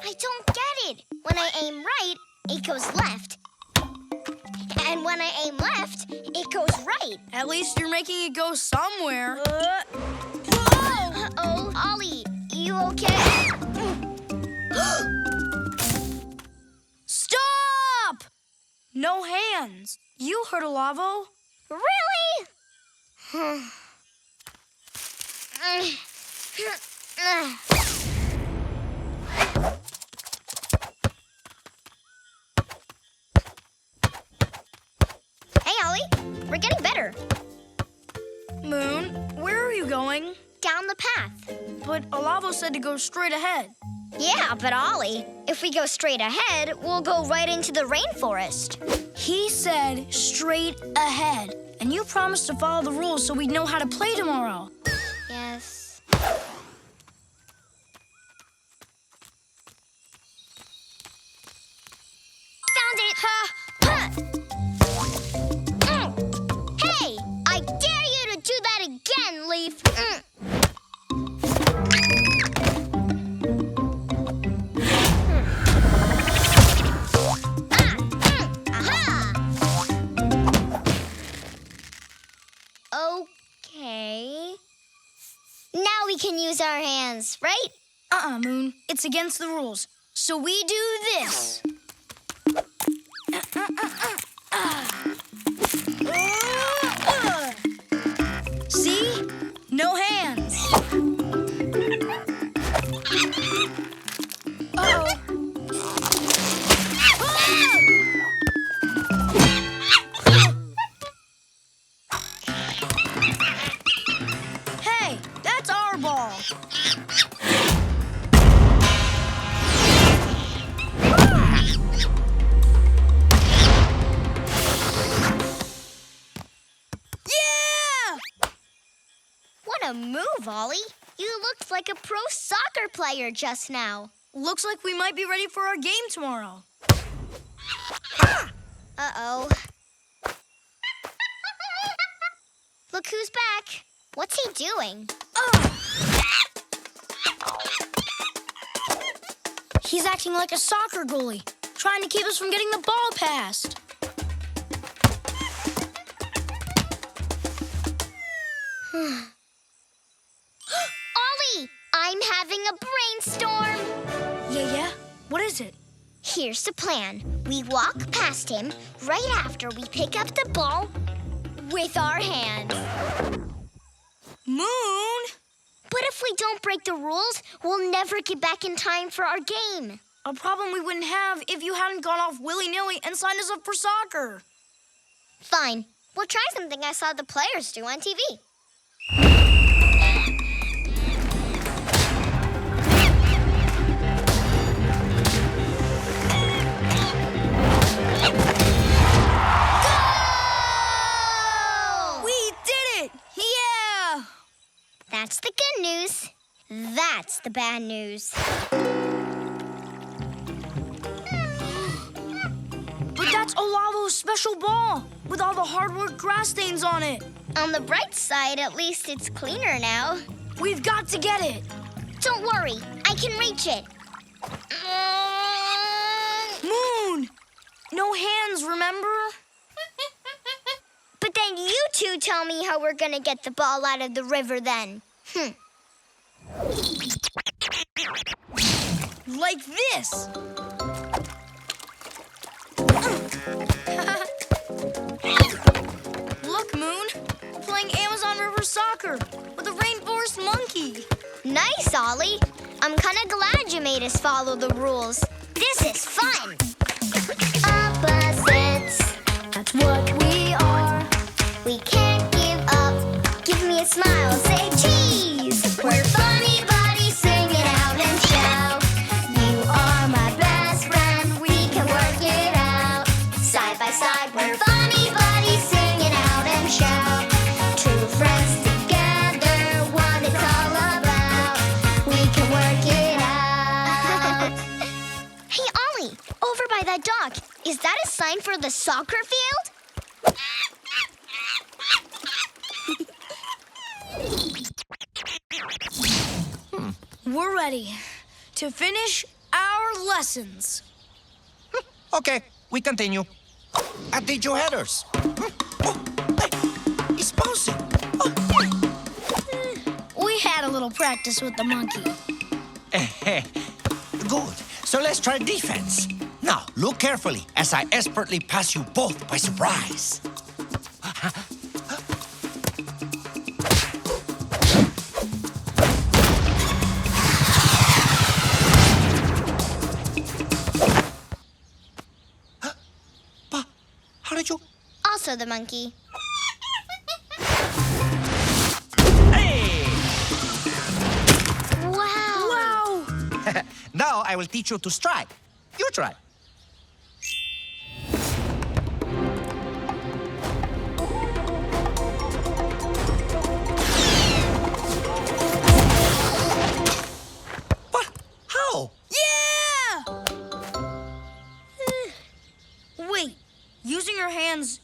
I don't get it. When I aim right, it goes left. And when I aim left, it goes right. At least you're making it go somewhere. Uh-oh. Ollie, you okay? Stop! No hands. You heard Olavo. Really? Hey, Ollie. We're getting better. Moon, where are you going? Down the path. But Olavo said to go straight ahead. Yeah, but Ollie, if we go straight ahead, we'll go right into the rainforest. He said straight ahead. And you promised to follow the rules so we'd know how to play tomorrow. Yes. Found it! Ha! Hey! I dare you to do that again, Leaf! Okay. Now we can use our hands, right? Moon. It's against the rules. So we do this. See? No hands. Uh-oh. Hey, that's our ball. Yeah! What a move, Ollie. You looked like a pro soccer player just now. Looks like we might be ready for our game tomorrow. Uh-oh. Look who's back. What's he doing? He's acting like a soccer goalie, trying to keep us from getting the ball passed. Ollie, I'm having a brainstorm. Yeah? What is it? Here's the plan. We walk past him right after we pick up the ball with our hands. Moon? But if we don't break the rules, we'll never get back in time for our game. A problem we wouldn't have if you hadn't gone off willy-nilly and signed us up for soccer. Fine. We'll try something I saw the players do on TV. We did it! Yeah! That's the good news. That's the bad news. But that's Olavo's special ball with all the hard work grass stains on it. On the bright side, at least it's cleaner now. We've got to get it. Don't worry, I can reach it. Moon! No hands, remember? But then you two tell me how we're gonna get the ball out of the river then. Like this. Look, Moon. Playing Amazon River soccer with a rainforest monkey. Nice, Ollie. I'm kinda glad you made us follow the rules. This is fun. Opposites, that's what we are. We can't give up. Give me a smile, say cheese. We're funny buddies, sing it out and shout. You are my best friend, we can work it out. Side by side, we're funny buddies, sing it out and shout. True friends together, what it's all about. We can work it out. Hey, Ollie, over by that dock, is that a sign for the soccer field? We're ready to finish our lessons. Okay, we continue. Did your headers? Hey, it's bouncing. We had a little practice with the monkey. Good. So let's try defense. Now, look carefully as I expertly pass you both by surprise. How did you? Also the monkey. Hey! Wow. Now I will teach you to strike. You try. What? How? Yeah! Wait, using your hands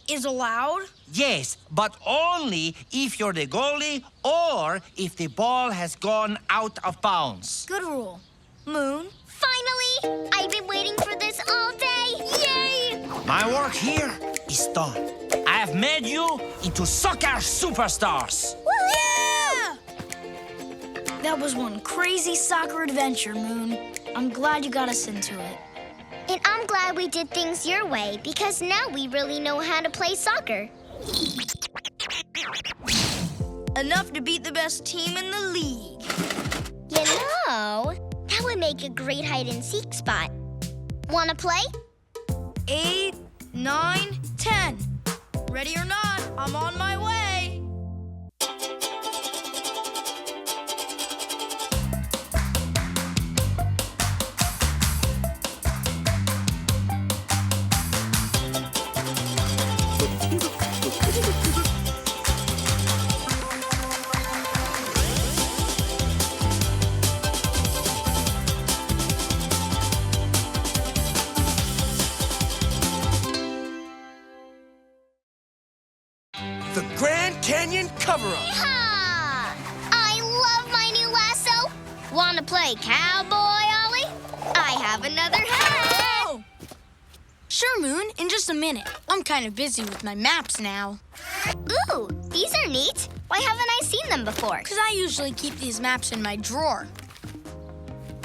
is allowed? Yes, but only if you're the goalie or if the ball has gone out of bounds. Good rule. Moon? Finally! I've been waiting for this all day. Yay! My work here is done. I have made you into soccer superstars. Yeah! That was one crazy soccer adventure, Moon. I'm glad you got us into it. And I'm glad we did things your way, because now we really know how to play soccer. Enough to beat the best team in the league. You know, that would make a great hide-and-seek spot. Wanna play? 8, 9, 10. Ready or not, I'm on my way. The Grand Canyon cover-up. Ha! I love my new lasso. Wanna play cowboy, Ollie? I have another hat. Oh! Sure, Moon, in just a minute. I'm kind of busy with my maps now. Ooh, these are neat. Why haven't I seen them before? Because I usually keep these maps in my drawer.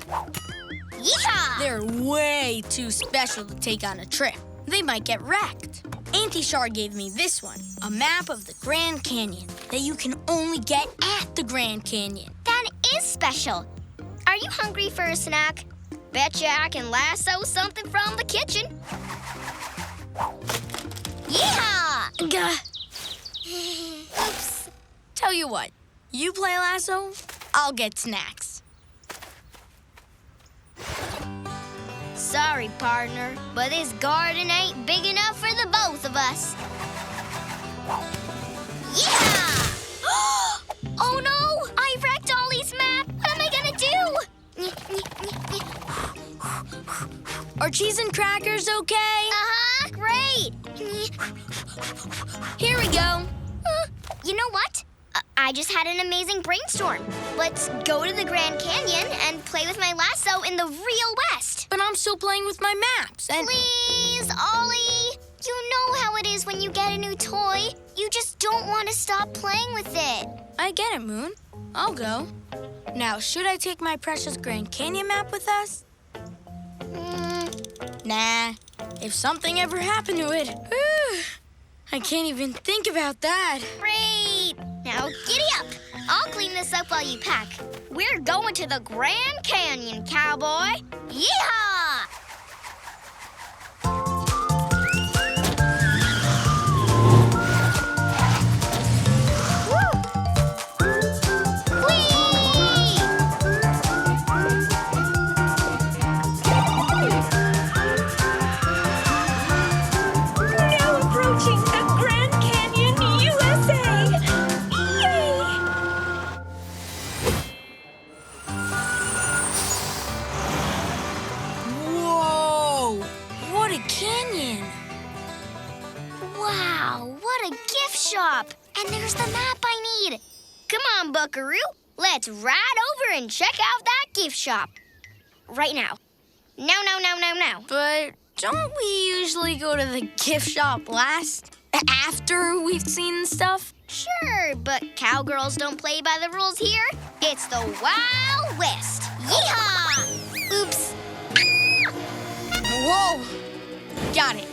Yeehaw! They're way too special to take on a trip. They might get wrecked. Auntie Shar gave me this one, a map of the Grand Canyon that you can only get at the Grand Canyon. That is special. Are you hungry for a snack? Betcha I can lasso something from the kitchen. Yeehaw! Gah. Oops. Tell you what, you play lasso, I'll get snacks. Sorry, partner, but this garden ain't big enough for the both of us. Yeah! Oh no! I wrecked Ollie's map! What am I gonna do? Are cheese and crackers okay? Uh-huh, great! Here we go. You know what? I just had an amazing brainstorm. Let's go to the Grand Canyon and play with my lasso in the real West. But I'm still playing with my maps and... Please, Ollie! You know how it is when you get a new toy. You just don't want to stop playing with it. I get it, Moon. I'll go. Now, should I take my precious Grand Canyon map with us? Nah. If something ever happened to it, I can't even think about that. Great! Now giddy up. I'll clean this up while you pack. We're going to the Grand Canyon, cowboy. Yeehaw! Now approaching the Grand Canyon, USA! Yay! Whoa! What a canyon! Wow, what a gift shop! And there's the map I need. Come on, Buckaroo. Let's ride over and check out that gift shop. Right now. Now. But don't we usually go to the gift shop last? After we've seen stuff? Sure, but cowgirls don't play by the rules here. It's the Wild West. Yeehaw! Oops. Whoa! Got it.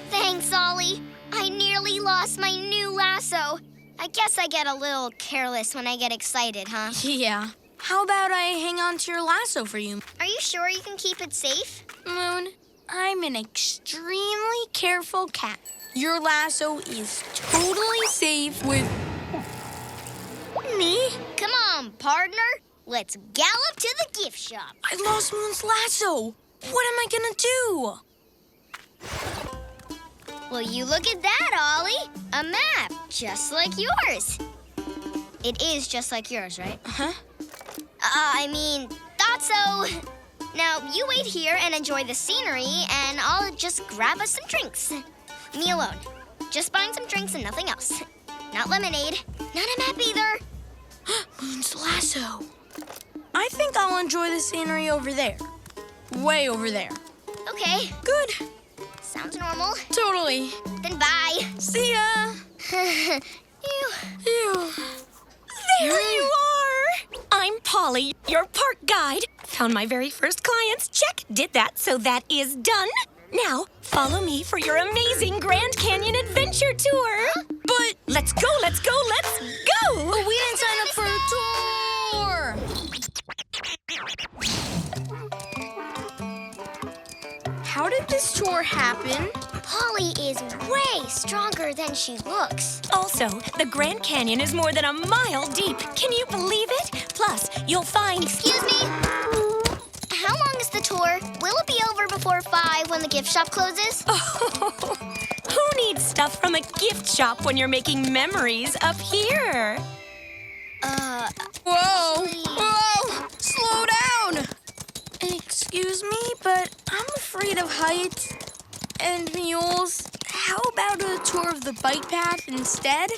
Thanks, Ollie. I nearly lost my new lasso. I guess I get a little careless when I get excited, huh? Yeah. How about I hang on to your lasso for you? Are you sure you can keep it safe? Moon, I'm an extremely careful cat. Your lasso is totally safe with me. Come on, partner. Let's gallop to the gift shop. I lost Moon's lasso. What am I gonna do? Well, you look at that, Ollie. A map, just like yours. It is just like yours, right? Uh-huh. Thought so. Now, you wait here and enjoy the scenery, and I'll just grab us some drinks. Me alone. Just buying some drinks and nothing else. Not lemonade. Not a map either. Moon's lasso. I think I'll enjoy the scenery over there. Way over there. Okay, Good. sounds normal. Totally. Then bye. See ya. Ew. Ew. There you are! I'm Polly, your park guide. Found my very first clients. Check, did that, so that is done. Now, follow me for your amazing Grand Canyon adventure tour. But Let's go, let's go, let's go! we didn't sign up for a tour. How did this tour happen? Polly is way stronger than she looks. Also, the Grand Canyon is more than a mile deep. Can you believe it? Plus, you'll find... Excuse me? How long is the tour? Will it be over before 5 when the gift shop closes? Oh, who needs stuff from a gift shop when you're making memories up here? Whoa! Please. Whoa! Slow down! Excuse me, but I'm afraid of heights and mules. How about a tour of the bike path instead?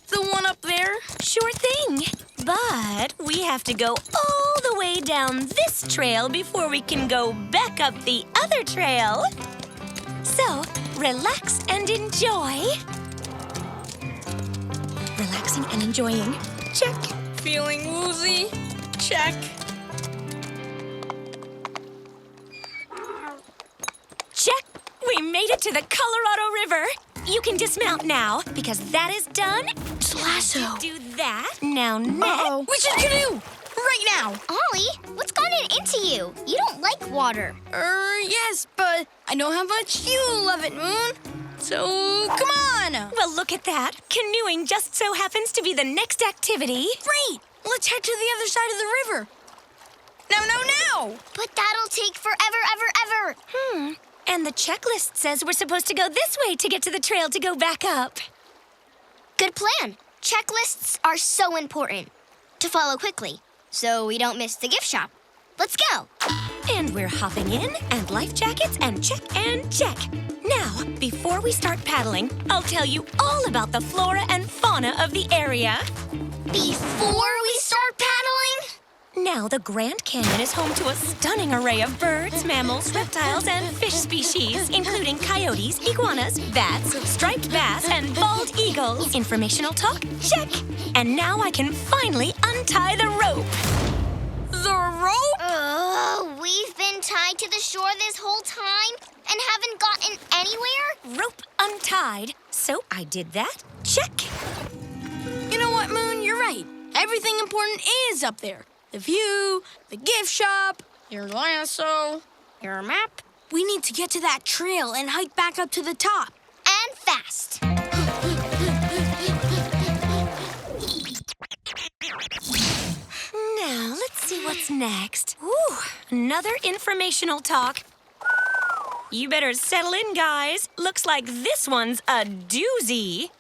The one up there? Sure thing. But we have to go all the way down this trail before we can go back up the other trail. So, relax and enjoy. Relaxing and enjoying. Check. Feeling woozy? Check. Check. We made it to the Colorado River. you can dismount now, because that is done. It's a lasso. Do that. Now, next. Uh-oh. We should canoe! Right now! Ollie, what's gotten into you? You don't like water. Yes, but I know how much you love it, Moon. So, come on! Well, look at that. Canoeing just so happens to be the next activity. Great! Let's head to the other side of the river. Now! But that'll take forever, ever. And the checklist says we're supposed to go this way to get to the trail to go back up. Good plan. Checklists are so important to follow quickly, so we don't miss the gift shop. Let's go. And we're hopping in, and life jackets, and check. Now, before we start paddling, I'll tell you all about the flora and fauna of the area. Before we start paddling? Now, the Grand Canyon is home to a stunning array of birds, mammals, reptiles, and fish species, including coyotes, iguanas, bats, striped bass, and bald eagles. Informational talk? Check. And now I can finally untie the rope. The rope? We've been tied to the shore this whole time and haven't gotten anywhere? Rope untied. So I did that. Check. You know what, Moon? You're right. Everything important is up there. The view, the gift shop, your lasso, your map. We need to get to that trail and hike back up to the top. And fast. Now, let's see what's next. Ooh, another informational talk. You better settle in, guys. Looks like this one's a doozy.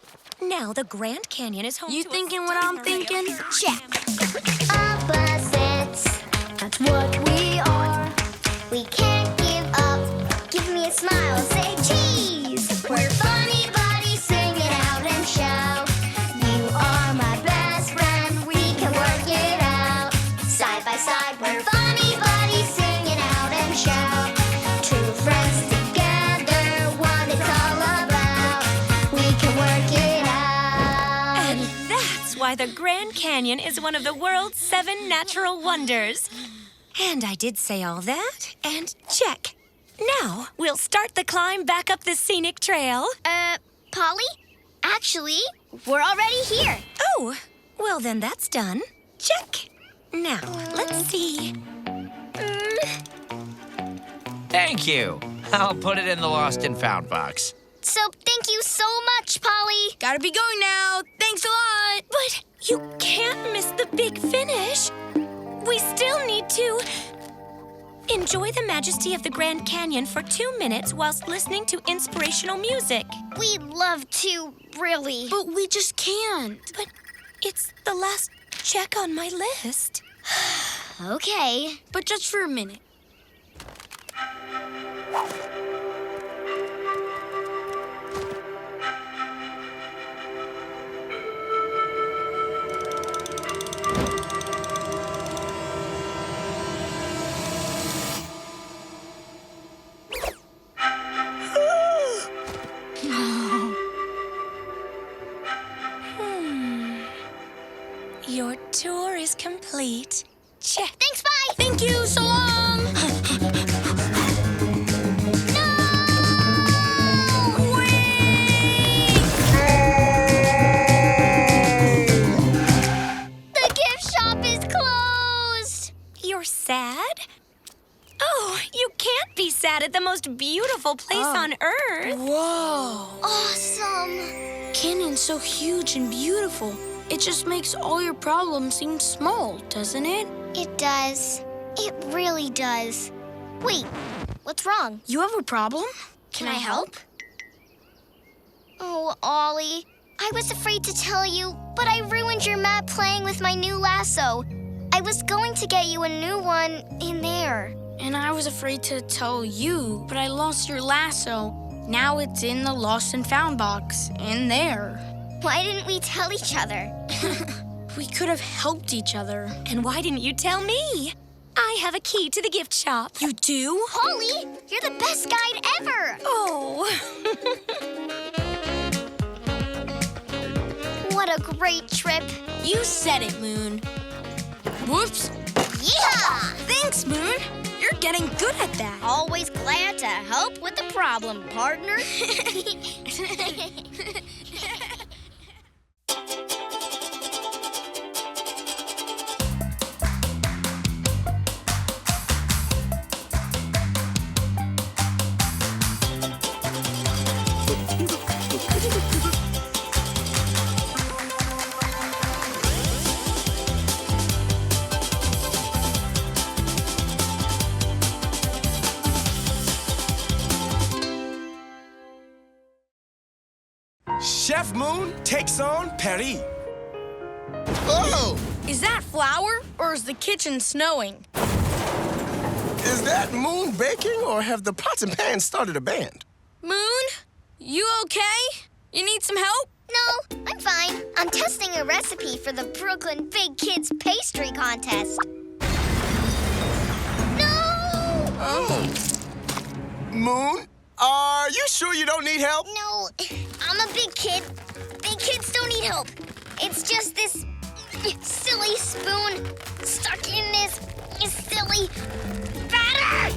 Now, the Grand Canyon is home You to thinking what I'm thinking? Check. Opposites, that's what we are. We can't give up. Give me a smile, say cheese. We're funny buddies, sing it out and shout. You are my best friend, we can work it out. Side by side, we're funny buddies, sing it out and shout. Two friends together, what it's all about. We can work it out. And that's why the Grand Canyon is one of the world's 7 natural wonders. And I did say all that, and check. Now, we'll start the climb back up the scenic trail. Polly? Actually, we're already here. Oh, well then that's done. Check. Now, let's see. Thank you. I'll put it in the lost and found box. So thank you so much, Polly. Gotta be going now. Thanks a lot. But you can't miss the big finish. We still need to enjoy the majesty of the Grand Canyon for 2 minutes whilst listening to inspirational music. We'd love to, really. But we just can't. But it's the last check on my list. Okay. But just for a minute. Your tour is complete. Check. Thanks, bye. Thank you, so long. The gift shop is closed. You're sad? Oh, you can't be sad at the most beautiful place on Earth. Whoa. Awesome. Canyon's so huge and beautiful. It just makes all your problems seem small, doesn't it? It does. It really does. Wait, what's wrong? You have a problem? Can I help? Oh, Ollie. I was afraid to tell you, but I ruined your map playing with my new lasso. I was going to get you a new one in there. And I was afraid to tell you, but I lost your lasso. Now it's in the lost and found box, in there. Why didn't we tell each other? We could have helped each other. And why didn't you tell me? I have a key to the gift shop. You do? Polly, you're the best guide ever. Oh. What a great trip. You said it, Moon. Whoops. Yeah! Thanks, Moon. You're getting good at that. Always glad to help with the problem, partner. Chef Moon takes on Peru. Oh! Is that flour, or is the kitchen snowing? Is that Moon baking, or have the pots and pans started a band? Moon, you okay? You need some help? No, I'm fine. I'm testing a recipe for the Brooklyn Big Kids Pastry Contest. No! Oh. Moon, are you sure you don't need help? No, I'm a big kid. Big kids don't need help. It's just this silly spoon stuck in this silly batter.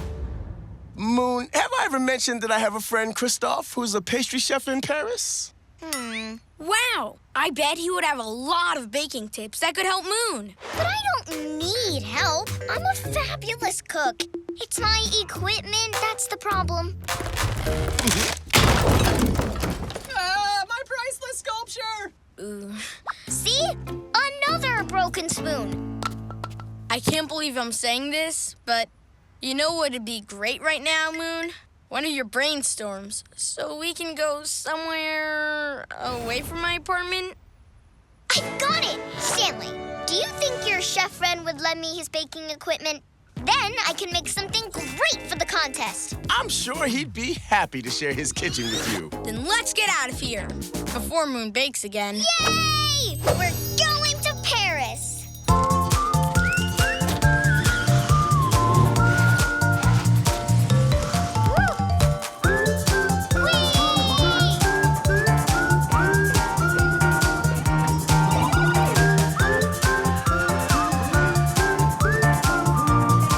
Moon, have I ever mentioned that I have a friend, Christophe, who's a pastry chef in Paris? Wow, I bet he would have a lot of baking tips that could help Moon. But I don't need help. I'm a fabulous cook. It's my equipment that's the problem. My priceless sculpture! See? Another broken spoon. I can't believe I'm saying this, but you know what would be great right now, Moon? One of your brainstorms, so we can go somewhere away from my apartment. I've got it! Stanley, do you think your chef friend would lend me his baking equipment? Then I can make something great for the contest. I'm sure he'd be happy to share his kitchen with you. Then let's get out of here before Moon bakes again. Yay! We're going to Paris.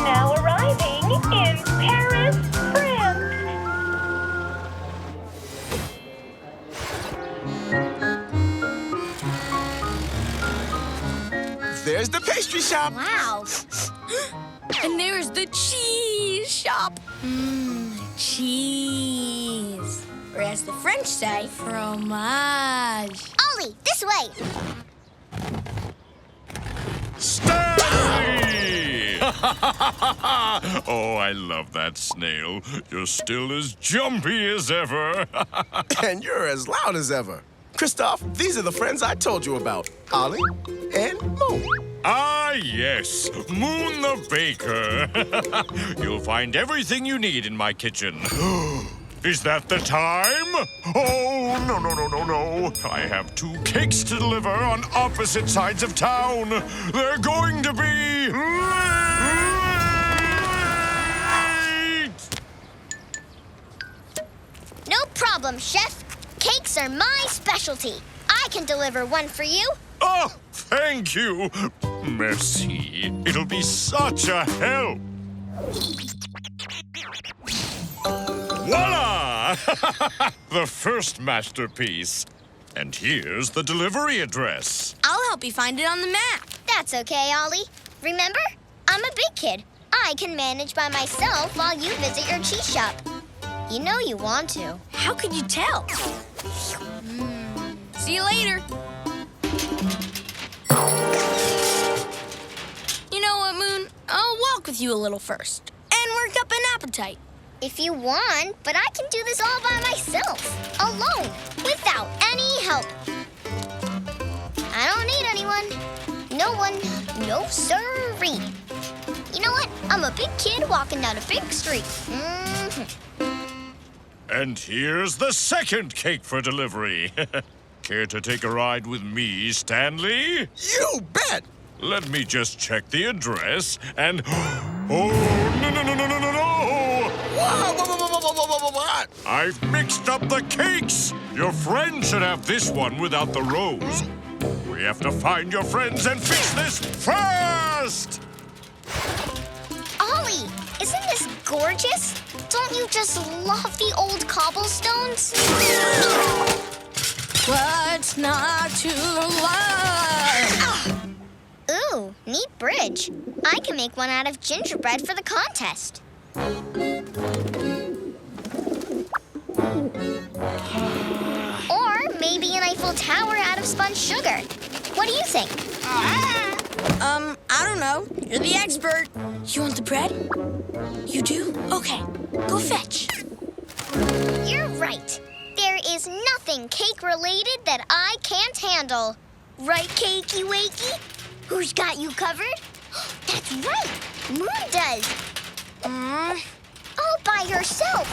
Now arriving in Paris, France. There's the pastry shop. Wow. And there's the cheese shop. Cheese. Or as the French say, fromage. Ollie, this way. Stanley! Oh, I love that snail. You're still as jumpy as ever. And you're as loud as ever. Christophe, these are the friends I told you about. Ollie and Moon. Ah, yes. Moon the Baker. You'll find everything you need in my kitchen. Is that the time? Oh, no. I have 2 cakes to deliver on opposite sides of town. They're going to be late! No problem, chef. Cakes are my specialty. I can deliver one for you. Oh, thank you. Merci. It'll be such a help. Voila! The first masterpiece. And here's the delivery address. I'll help you find it on the map. That's okay, Ollie. Remember, I'm a big kid. I can manage by myself while you visit your cheese shop. You know you want to. How could you tell? See you later. You know what, Moon? I'll walk with you a little first and work up an appetite. If you want, but I can do this all by myself, alone, without any help. I don't need anyone. No one. No sirree. You know what? I'm a big kid walking down a big street. And here's the second cake for delivery. Care to take a ride with me, Stanley? You bet! Let me just check the address and... Oh, no! What? I've mixed up the cakes! Your friend should have this one without the rose. We have to find your friends and fix this fast! Ollie, isn't this gorgeous? Don't you just love the old cobblestones? What's not to love? Ooh, neat bridge. I can make one out of gingerbread for the contest. Or maybe an Eiffel Tower out of spun sugar. What do you think? I don't know. You're the expert. You want the bread? You do? Okay, go fetch. You're right. There is nothing cake-related that I can't handle. Right, Cakey Wakey? Who's got you covered? That's right. Moon does. All by herself.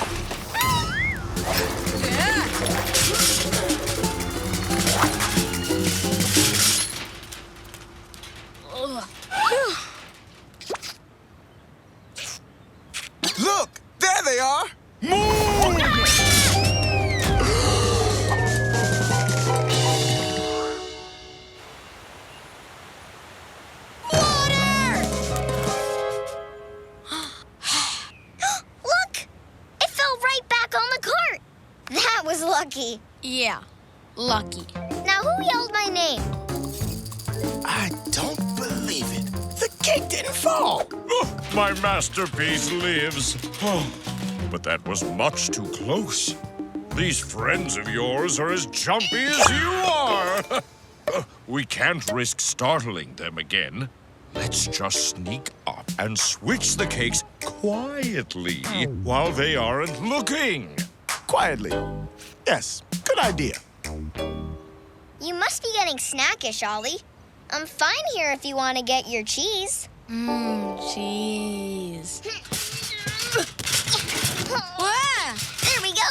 Look, there they are. Look! It fell right back on the cart. That was lucky. Yeah, lucky. Now, who yelled my name? I don't believe it. The cake didn't fall. Oh, my masterpiece lives. Oh, but that was much too close. These friends of yours are as jumpy as you are. We can't risk startling them again. Let's just sneak up and switch the cakes quietly while they aren't looking. Quietly. Yes, good idea. You must be getting snackish, Ollie. I'm fine here if you want to get your cheese. Cheese. There we go.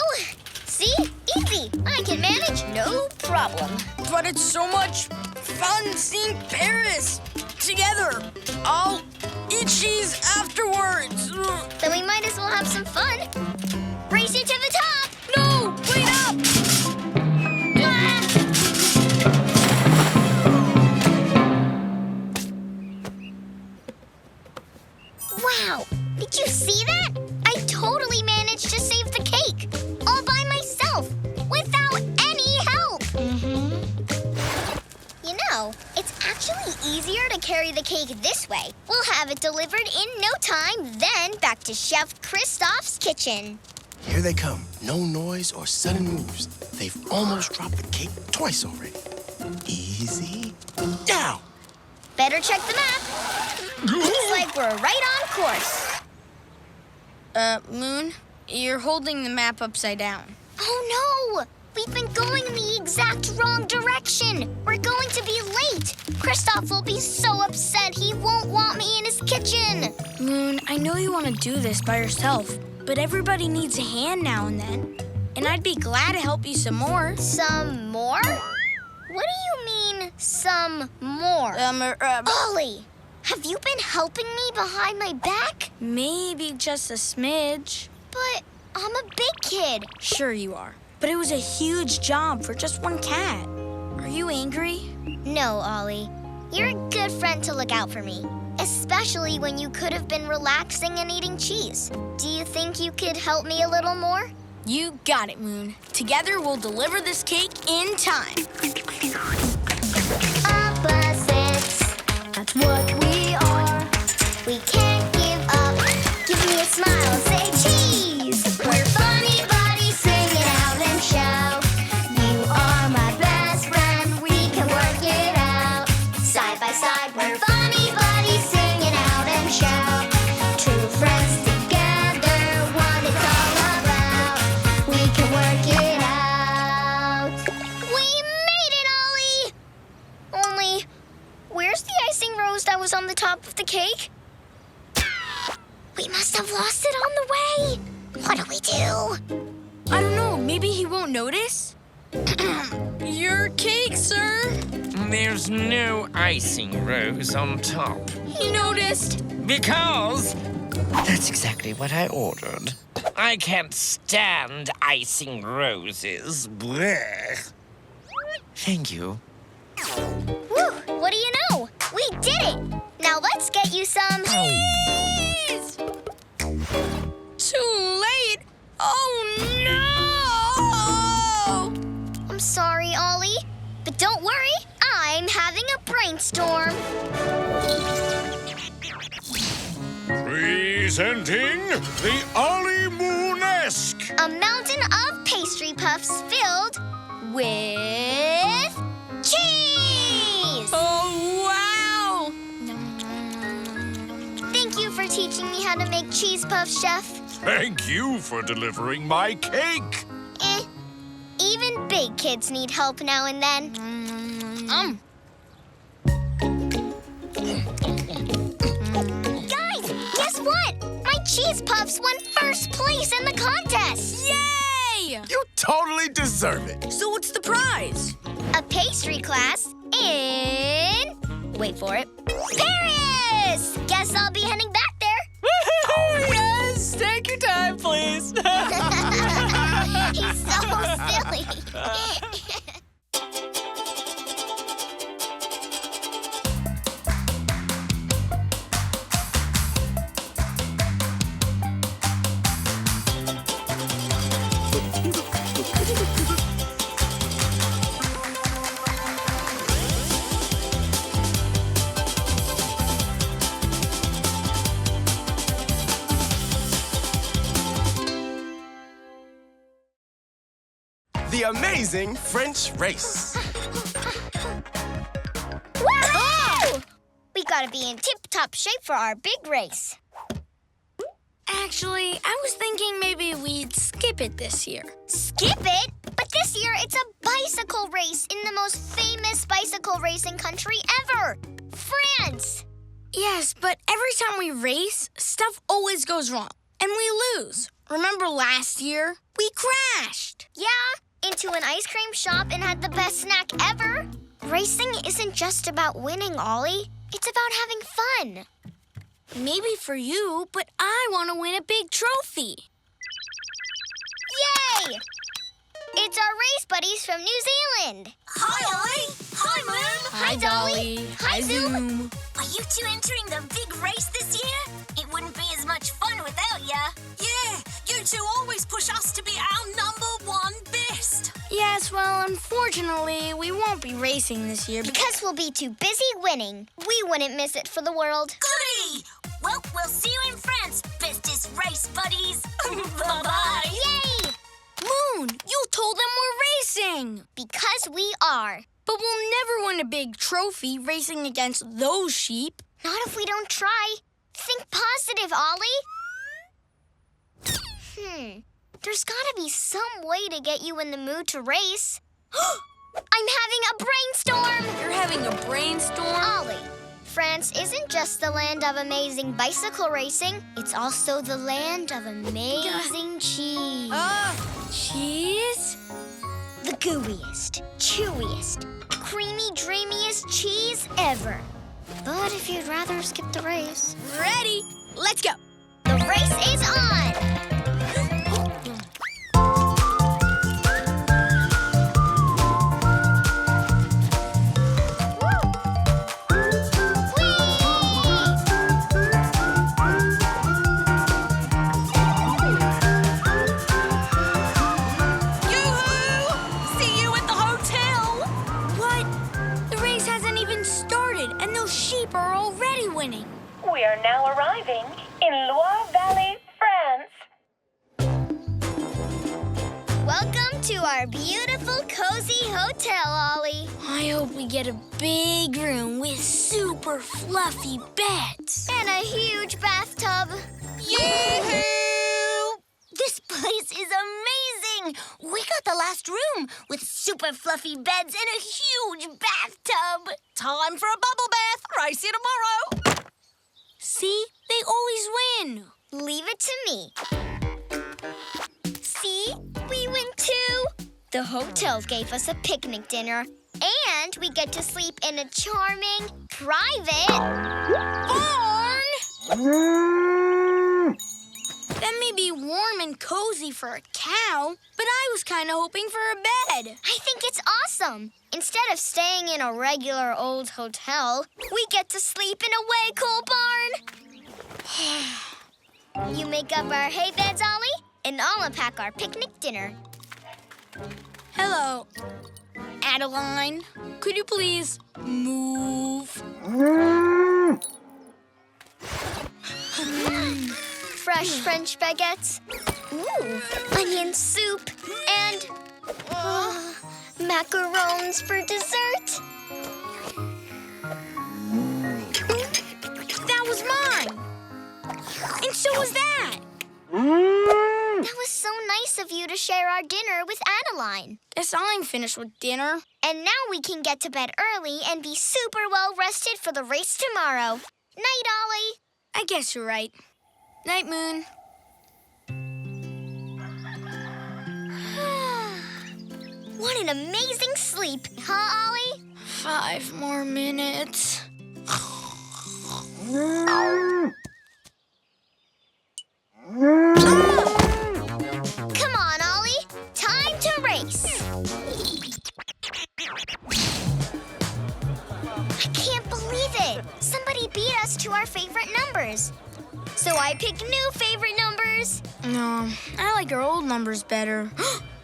See? Easy. I can manage, no problem. But it's so much fun seeing Paris together. I'll eat cheese afterwards. Then we might as well have some fun. Race you to the top. No, wait up. Wow, did you see that? I totally managed to save the cake. All by myself, without any help. You know, it's actually easier to carry the cake this way. We'll have it delivered in no time, then back to Chef Christoph's kitchen. Here they come. No noise or sudden moves. They've almost dropped the cake twice already. Easy. Down. Better check the map. Looks like we're right on course. Moon, you're holding the map upside down. Oh no! We've been going in the exact wrong direction. We're going to be late. Christoph will be so upset he won't want me in his kitchen. Moon, I know you want to do this by yourself, but everybody needs a hand now and then. And I'd be glad to help you some more. Some more? What do you mean, some more? Ollie, have you been helping me behind my back? Maybe just a smidge. But I'm a big kid. Sure you are. But it was a huge job for just one cat. Are you angry? No, Ollie. You're a good friend to look out for me. Especially when you could have been relaxing and eating cheese. Do you think you could help me a little more? You got it, Moon. Together we'll deliver this cake in time. Opposites, that's what we are. We can't give up. Give me a smile and say cheese. We're funny buddies, sing it out and shout. You are my best friend, we can work it out. Side by side, we're funny buddies, sing it out and shout. True friends together, what it's all about. We can work it out. We made it, Ollie! Only, where's the icing rose that was on the top of the cake? We must have lost it on the way. What do we do? I don't know, maybe he won't notice? Your cake, sir. There's no icing rose on top. He noticed. Because that's exactly what I ordered. I can't stand icing roses. Blech. Thank you. Woo, what do you know? We did it! Now let's get you some cheese! too late. Oh, no! I'm sorry, Ollie. But don't worry, I'm having a brainstorm. Presenting the Ollie Moon-esque. A mountain of pastry puffs filled with cheese! Oh, wow! Thank you for teaching me how to make cheese puffs, Chef. Thank you for delivering my cake. Even big kids need help now and then. Guys, guess what? My cheese puffs won first place in the contest. Yay! You totally deserve it. So what's the prize? A pastry class in... wait for it. Paris! Guess I'll be heading back there. Woohoo! Yes! Take your time, please. He's so silly. The amazing French race. Woohoo! We gotta be in tip-top shape for our big race. Actually, I was thinking maybe we'd skip it this year. Skip it? But this year it's a bicycle race in the most famous bicycle racing country ever, France. Yes, but every time we race, stuff always goes wrong, and we lose. Remember last year? We crashed. Yeah, into an ice cream shop and had the best snack ever. Racing isn't just about winning, Ollie. It's about having fun. Maybe for you, but I want to win a big trophy. Yay! It's our race buddies from New Zealand. Hi, Ollie. Hi, Moon. Hi, Dolly. Hi, Zoom. Are you two entering the big race this year? It wouldn't be as much fun without ya. Yeah, you two always push us to be our #1 best. Yes, well, unfortunately, we won't be racing this year Because we'll be too busy winning. We wouldn't miss it for the world. Goody! Well, we'll see you in France, bestest race buddies. Bye-bye. Yay! Moon, you told them we're racing. Because we are. But we'll never win a big trophy racing against those sheep. Not if we don't try. Think positive, Ollie. There's gotta be some way to get you in the mood to race. I'm having a brainstorm! You're having a brainstorm? Ollie, France isn't just the land of amazing bicycle racing. It's also the land of amazing cheese. Cheese? The gooeyest, chewiest, creamy, dreamiest cheese ever. But if you'd rather skip the race... Ready? Let's go. The race is on! We are now arriving in Loire Valley, France. Welcome to our beautiful, cozy hotel, Ollie. I hope we get a big room with super fluffy beds. And a huge bathtub. Yoo-hoo! This place is amazing! We got the last room with super fluffy beds and a huge bathtub. Time for a bubble bath. Race you tomorrow. See? They always win. Leave it to me. See? We win too. The hotel gave us a picnic dinner, and we get to sleep in a charming, private barn. That may be warm and cozy for a cow, but I was kind of hoping for a bed. I think it's awesome. Instead of staying in a regular old hotel, we get to sleep in a way cool barn. You make up our hay beds, Ollie, and I'll unpack our picnic dinner. Hello. Adeline, could you please move? Fresh French baguettes. Ooh, onion soup. And macarons for dessert. That was mine. And so was that. That was so nice of you to share our dinner with Adeline. Guess I'm finished with dinner. And now we can get to bed early and be super well rested for the race tomorrow. Night, Ollie. I guess you're right. Night, Moon. What an amazing sleep, huh, Ollie? 5 more minutes. Come on, Ollie. Time to race. I can't believe it. Somebody beat us to our favorite numbers. So I picked new favorite numbers. No, I like our old numbers better.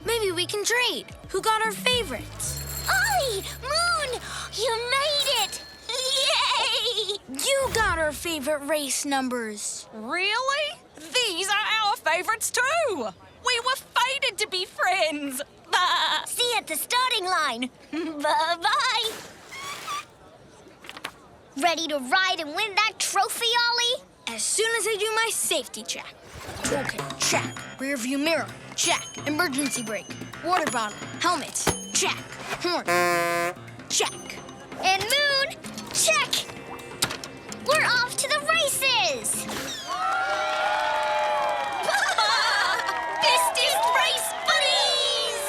Maybe we can trade. Who got our favorites? Ollie! Moon! You made it! Yay! You got our favorite race numbers. Really? These are our favorites too. We were fated to be friends. See you at the starting line. Bye-bye. Ready to ride and win that trophy, Ollie? As soon as I do my safety check. Toolkit, check. Rear view mirror, check. Emergency brake. Water bottle, helmet, check. Horn, check. And Moon, check! We're off to the races! Bestest race buddies!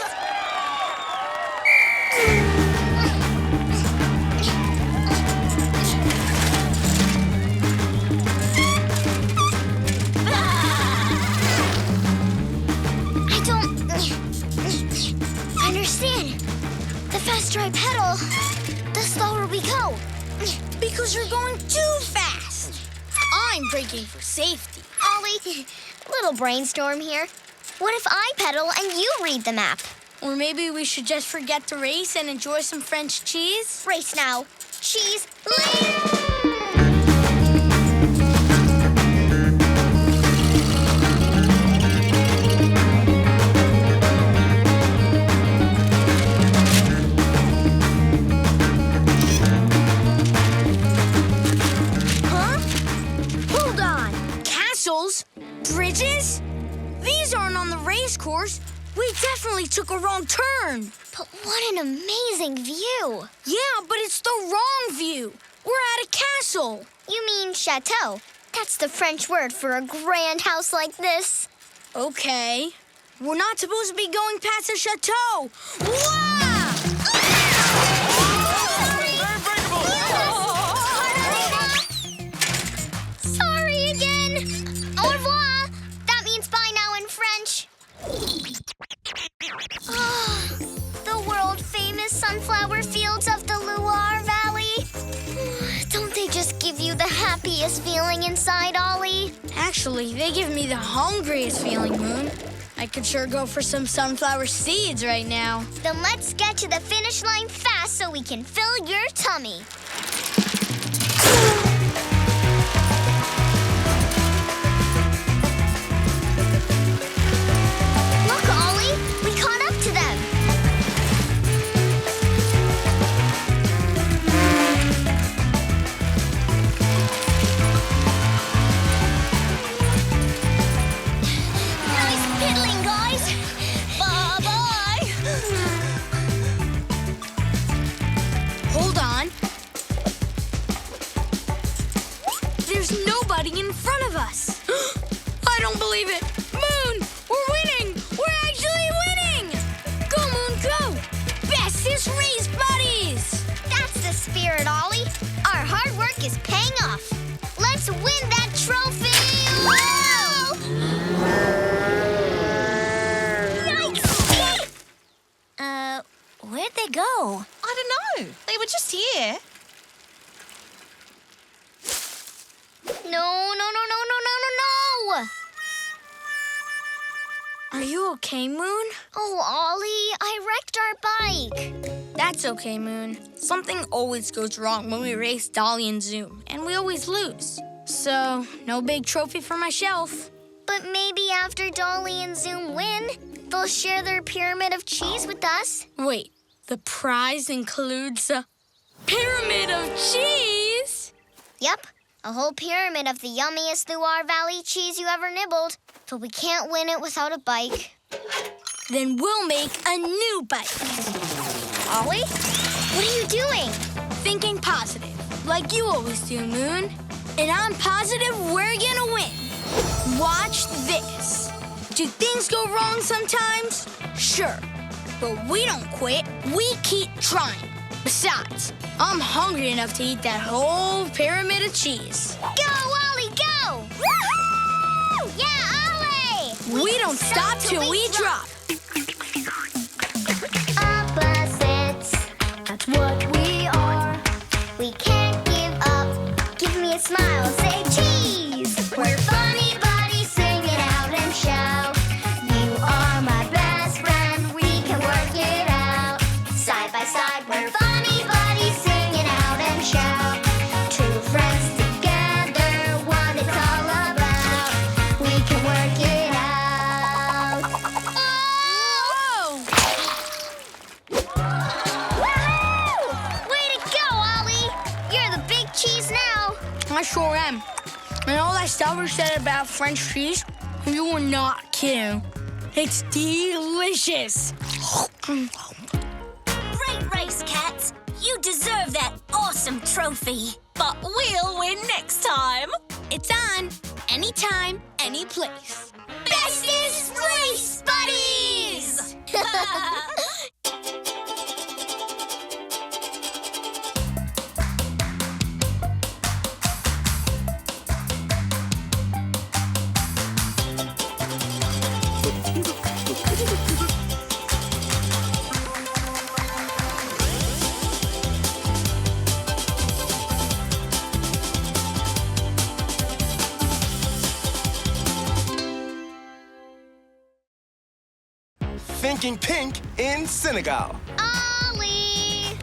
I don't understand. The faster I pedal, the slower we go. Because you're going too fast. I'm braking for safety. Ollie, little brainstorm here. What if I pedal and you read the map? Or maybe we should just forget the race and enjoy some French cheese? Race now. Cheese later! Bridges? These aren't on the race course. We definitely took a wrong turn. But what an amazing view. Yeah, but it's the wrong view. We're at a castle. You mean chateau. That's the French word for a grand house like this. Okay. We're not supposed to be going past a chateau. Wow! Sorry again. Au revoir. That means bye now in French. The world-famous sunflower fields of the Loire Valley. Don't they just give you the happiest feeling inside, Ollie? Actually, they give me the hungriest feeling, Moon. I could sure go for some sunflower seeds right now. Then let's get to the finish line fast so we can fill your tummy. Look, Ollie, we caught up to them. Nice piddling, guys. Bye-bye. Hold on. There's nobody in front of us. I don't believe it. Moon, we're winning. We're actually winning. Go, Moon, go. Bestest race buddies. That's the spirit, Ollie. Our hard work is paying off. Let's win that trophy! Whoa! Yikes! Where'd they go? I don't know. They were just here. No, no, no, no, no, no, no, no! you okay, Moon? Oh, Ollie, I wrecked our bike. That's okay, Moon. Something always goes wrong when we race Dolly and Zoom, and we always lose. So, no big trophy for my shelf. But maybe after Dolly and Zoom win, they'll share their pyramid of cheese with us. Wait, the prize includes a pyramid of cheese? Yep, a whole pyramid of the yummiest Loire Valley cheese you ever nibbled. But we can't win it without a bike. Then we'll make a new bike. Ollie, what are you doing? Thinking positive, like you always do, Moon. And I'm positive we're gonna win. Watch this. Do things go wrong sometimes? Sure. But we don't quit. We keep trying. Besides, I'm hungry enough to eat that whole pyramid of cheese. Go, Ollie, go! Woo-hoo! Yeah, Ollie! We don't stop till we drop. Opposites, that's what we are. We can't give up. Give me a smile, say cheese. We're funny buddies, sing it out and shout. You are my best friend, we can work it out. Side by side, we're funny buddies, sing it out and shout. Two friends together, what it's all about. We can work it out. Woohoo! Way to go, Ollie! You're the big cheese now. I sure am. And all that stuff you said about French cheese, you were not kidding. It's delicious. Great race, cats. You deserve that awesome trophy. But we'll win next time. It's on. Anytime, any place. Bestest race buddies! Thinking pink in Senegal. Ollie!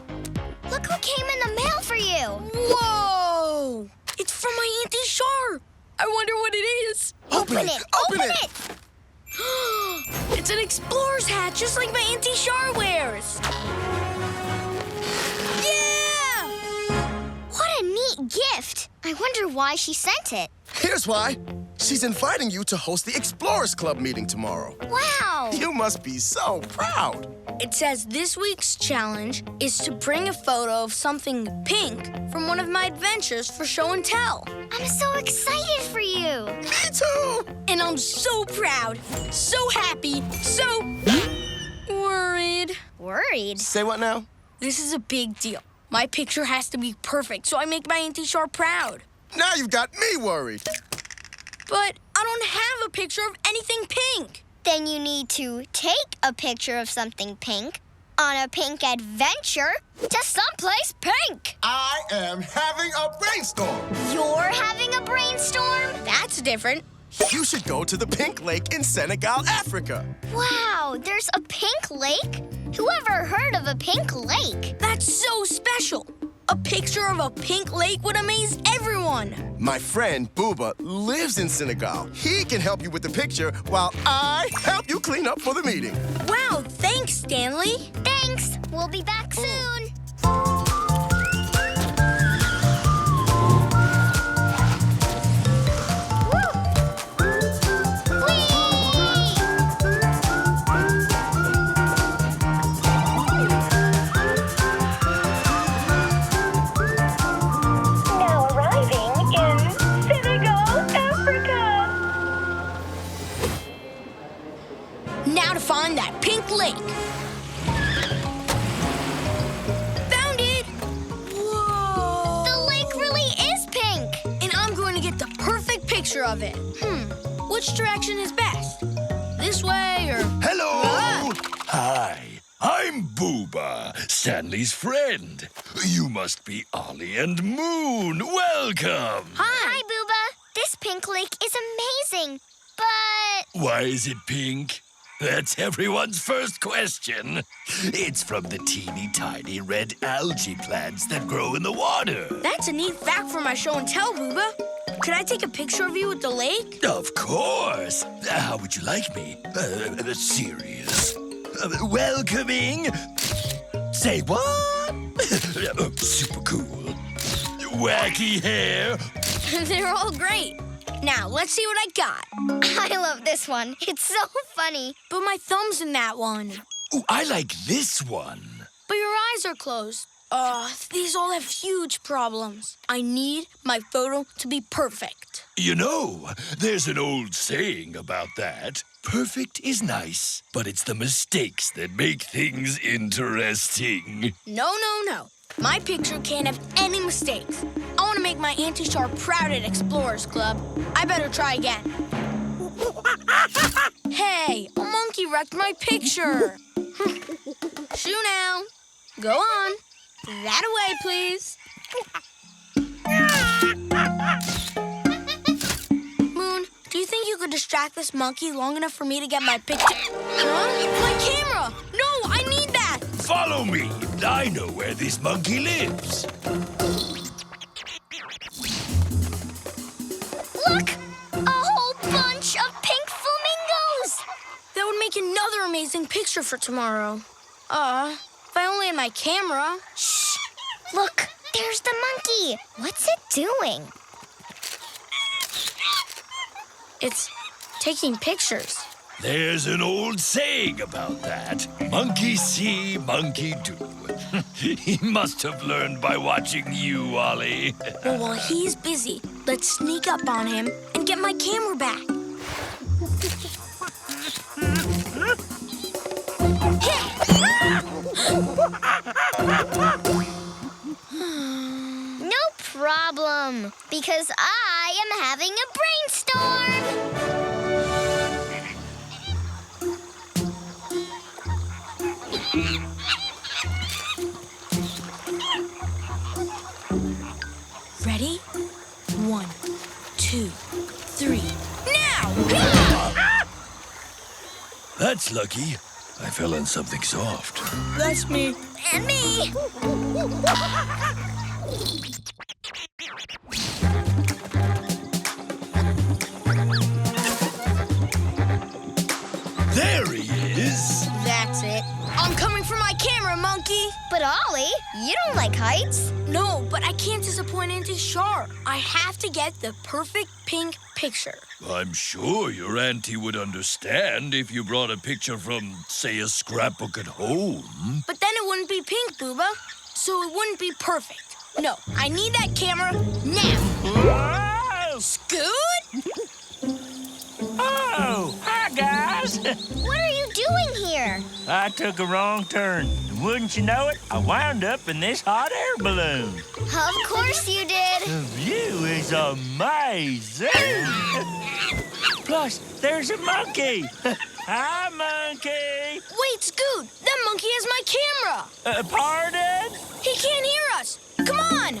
Look who came in the mail for you. Whoa! It's from my Auntie Char. I wonder what it is. Open it! Open it! It's an explorer's hat, just like my Auntie Char wears. Yeah! What a neat gift. I wonder why she sent it. Here's why. She's inviting you to host the Explorers Club meeting tomorrow. Wow! You must be so proud. It says this week's challenge is to bring a photo of something pink from one of my adventures for show and tell. I'm so excited for you. Me too. And I'm so proud, so happy, so worried. Worried? Say what now? This is a big deal. My picture has to be perfect so I make my Auntie Char proud. Now you've got me worried. But I don't have a picture of anything pink. Then you need to take a picture of something pink on a pink adventure to someplace pink. I am having a brainstorm. You're having a brainstorm? That's different. You should go to the Pink Lake in Senegal, Africa. Wow, there's a pink lake? Who ever heard of a pink lake? That's so special. A picture of a pink lake would amaze everyone. My friend Booba lives in Senegal. He can help you with the picture while I help you clean up for the meeting. Wow, thanks, Stanley. Thanks. We'll be back soon. Now arriving in Senegal, Africa. Now to find that pink lake. Found it! Whoa! The lake really is pink. And I'm going to get the perfect picture of it. Which direction is best? This way or... Hello! Hi, I'm Booba, Stanley's friend. You must be Ollie and Moon. Welcome! Hi, Booba. This pink lake is amazing, but Why is it pink? That's everyone's first question. It's from the teeny tiny red algae plants that grow in the water. That's a neat fact for my show and tell, Booba. Could I take a picture of you at the lake? Of course. How would you like me? Serious. Welcoming. Say what? Super cool. Wacky hair. They're all great. Now, let's see what I got. I love this one. It's so funny. But my thumb's in that one. Ooh, I like this one. But your eyes are closed. These all have huge problems. I need my photo to be perfect. You know, there's an old saying about that. Perfect is nice, but it's the mistakes that make things interesting. No. My picture can't have any mistakes. I want to make my Auntie Char proud at Explorers Club. I better try again. Hey, a monkey wrecked my picture. Shoo now. Go on. That away, please. Moon, do you think you could distract this monkey long enough for me to get my picture? Huh? My camera! No, I need that! Follow me. I know where this monkey lives. Look! A whole bunch of pink flamingos! That would make another amazing picture for tomorrow. If I only had my camera. Shh! Look, there's the monkey. What's it doing? It's taking pictures. There's an old saying about that. Monkey see, monkey do. He must have learned by watching you, Ollie. Well, while he's busy, let's sneak up on him and get my camera back. No problem, because I am having a brainstorm. Ready? 1, 2, 3. Now! That's lucky. I fell on something soft. That's me. And me. There he is. That's it. I'm coming for my camera, monkey. But Ollie, you don't like heights. No, but I can't disappoint Auntie Char. I have to get the perfect pink picture. I'm sure your auntie would understand if you brought a picture from, say, a scrapbook at home. But then it wouldn't be pink, Booba. So it wouldn't be perfect. No, I need that camera now. Whoa! Scoot? Oh, hi, guys. What are you doing here? I took a wrong turn. And wouldn't you know it, I wound up in this hot air balloon. Of course you did. The view is amazing. Plus, there's a monkey. Hi, monkey. Wait, Scoot. That monkey has my camera. Pardon? He can't hear us. Come on.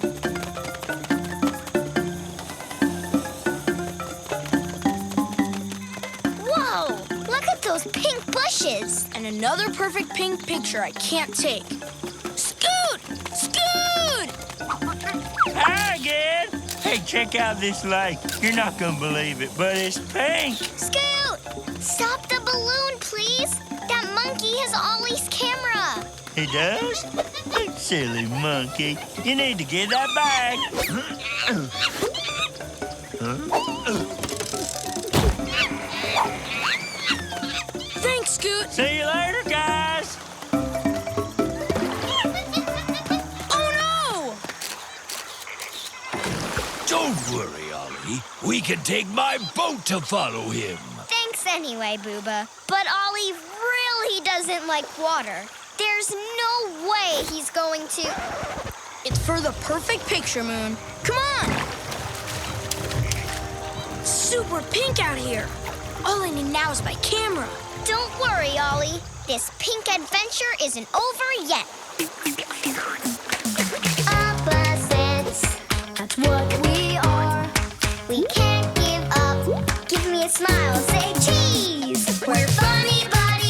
Whoa, look at those pink bushes. And another perfect pink picture I can't take. Scoot! Scoot! Hi again. Hey, check out this lake. You're not gonna believe it, but it's pink. Scoot! Stop the balloon, please. That monkey has Ollie's camera. He does? Silly monkey. You need to get that back. Thanks, Scoot. See you later, guys. Oh, no! Don't worry, Ollie. We can take my boat to follow him. Thanks anyway, Booba. But Ollie really doesn't like water. There's no way he's going to... It's for the perfect picture, Moon. Come on! Super pink out here. All I need now is my camera. Don't worry, Ollie. This pink adventure isn't over yet. Opposites, that's what we are. We can't give up. Give me a smile, say cheese. We're funny buddies.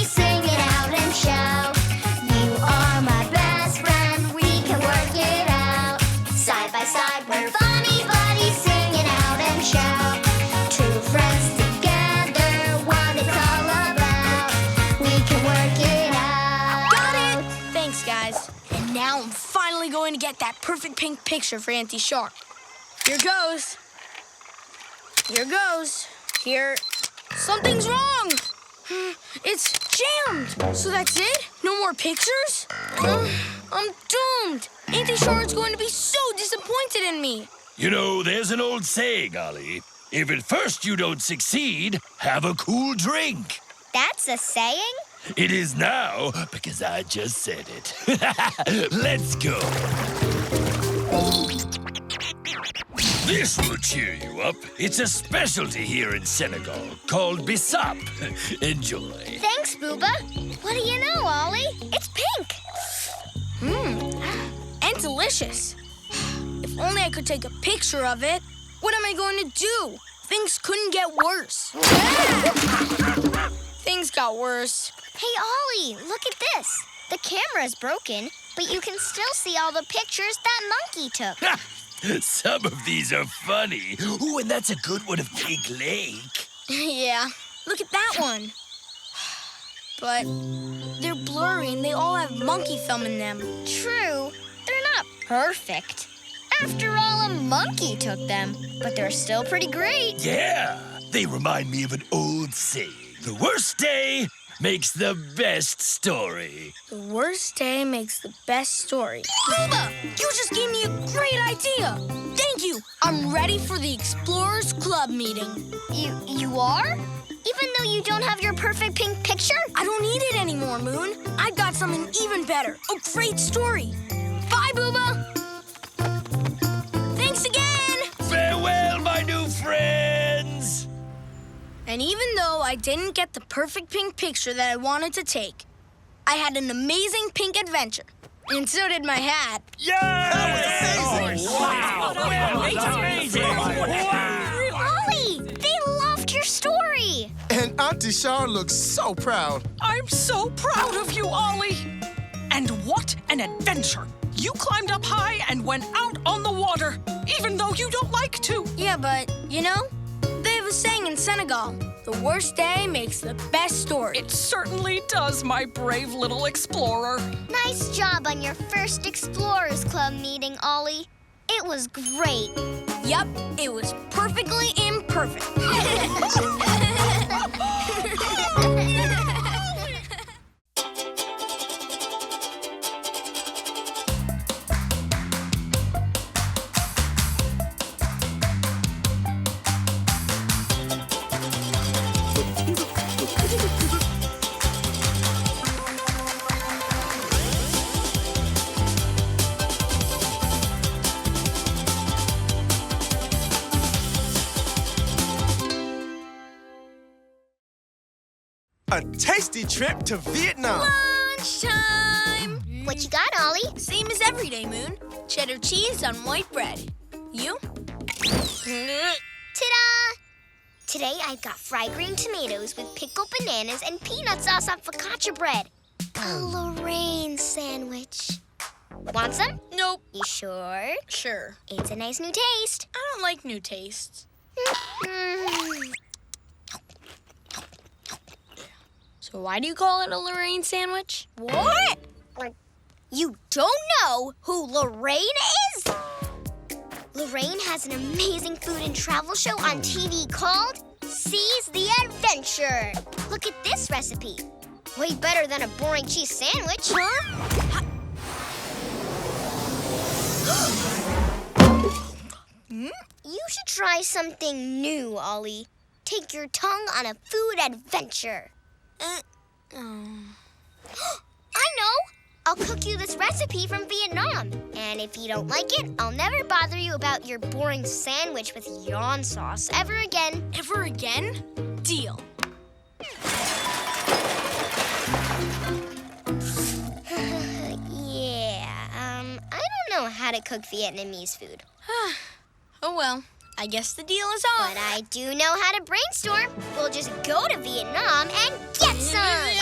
finally going to get that perfect pink picture for Auntie Shark. Here goes. Here goes. Here. Something's wrong. It's jammed. So that's it? No more pictures? I'm doomed. Auntie Shark's going to be so disappointed in me. You know, there's an old saying, Ollie. If at first you don't succeed, have a cool drink. That's a saying? It is now, because I just said it. Let's go. This will cheer you up. It's a specialty here in Senegal called bissap. Enjoy. Thanks, Booba. What do you know, Ollie? It's pink. And delicious. If only I could take a picture of it. What am I going to do? Things couldn't get worse. Things got worse. Hey, Ollie, look at this. The camera's broken, but you can still see all the pictures that Monkey took. Some of these are funny. Ooh, and that's a good one of Pig Lake. Yeah, look at that one. But they're blurry and they all have monkey thumb in them. True, they're not perfect. After all, a monkey took them, but they're still pretty great. Yeah, they remind me of an old saying. The worst day makes the best story. The worst day makes the best story. Booba, you just gave me a great idea. Thank you. I'm ready for the Explorers Club meeting. You are? Even though you don't have your perfect pink picture? I don't need it anymore, Moon. I've got something even better. A great story. Bye, Booba. Thanks again. Farewell, my new friends. And even though I didn't get the perfect pink picture that I wanted to take, I had an amazing pink adventure. And so did my hat. Yeah! That was amazing! Ollie, they loved your story. And Auntie Shar looks so proud. I'm so proud of you, Ollie. And what an adventure. You climbed up high and went out on the water, even though you don't like to. Yeah, but, you know, they have a saying in Senegal, the worst day makes the best story. It certainly does, my brave little explorer. Nice job on your first Explorers Club meeting, Ollie. It was great. Yup, it was perfectly imperfect. A tasty trip to Vietnam. Lunchtime! What you got, Ollie? Same as every day, Moon. Cheddar cheese on white bread. You? Ta-da! Today I've got fried green tomatoes with pickled bananas and peanut sauce on focaccia bread. A Lorraine sandwich. Want some? Nope. You sure? Sure. It's a nice new taste. I don't like new tastes. So why do you call it a Lorraine sandwich? What? You don't know who Lorraine is? Lorraine has an amazing food and travel show on TV called Seize the Adventure. Look at this recipe. Way better than a boring cheese sandwich. Huh? You should try something new, Ollie. Take your tongue on a food adventure. I know! I'll cook you this recipe from Vietnam. And if you don't like it, I'll never bother you about your boring sandwich with yawn sauce ever again. Ever again? Deal. I don't know how to cook Vietnamese food. Oh well, I guess the deal is on. But I do know how to brainstorm. We'll just go to Vietnam and get some!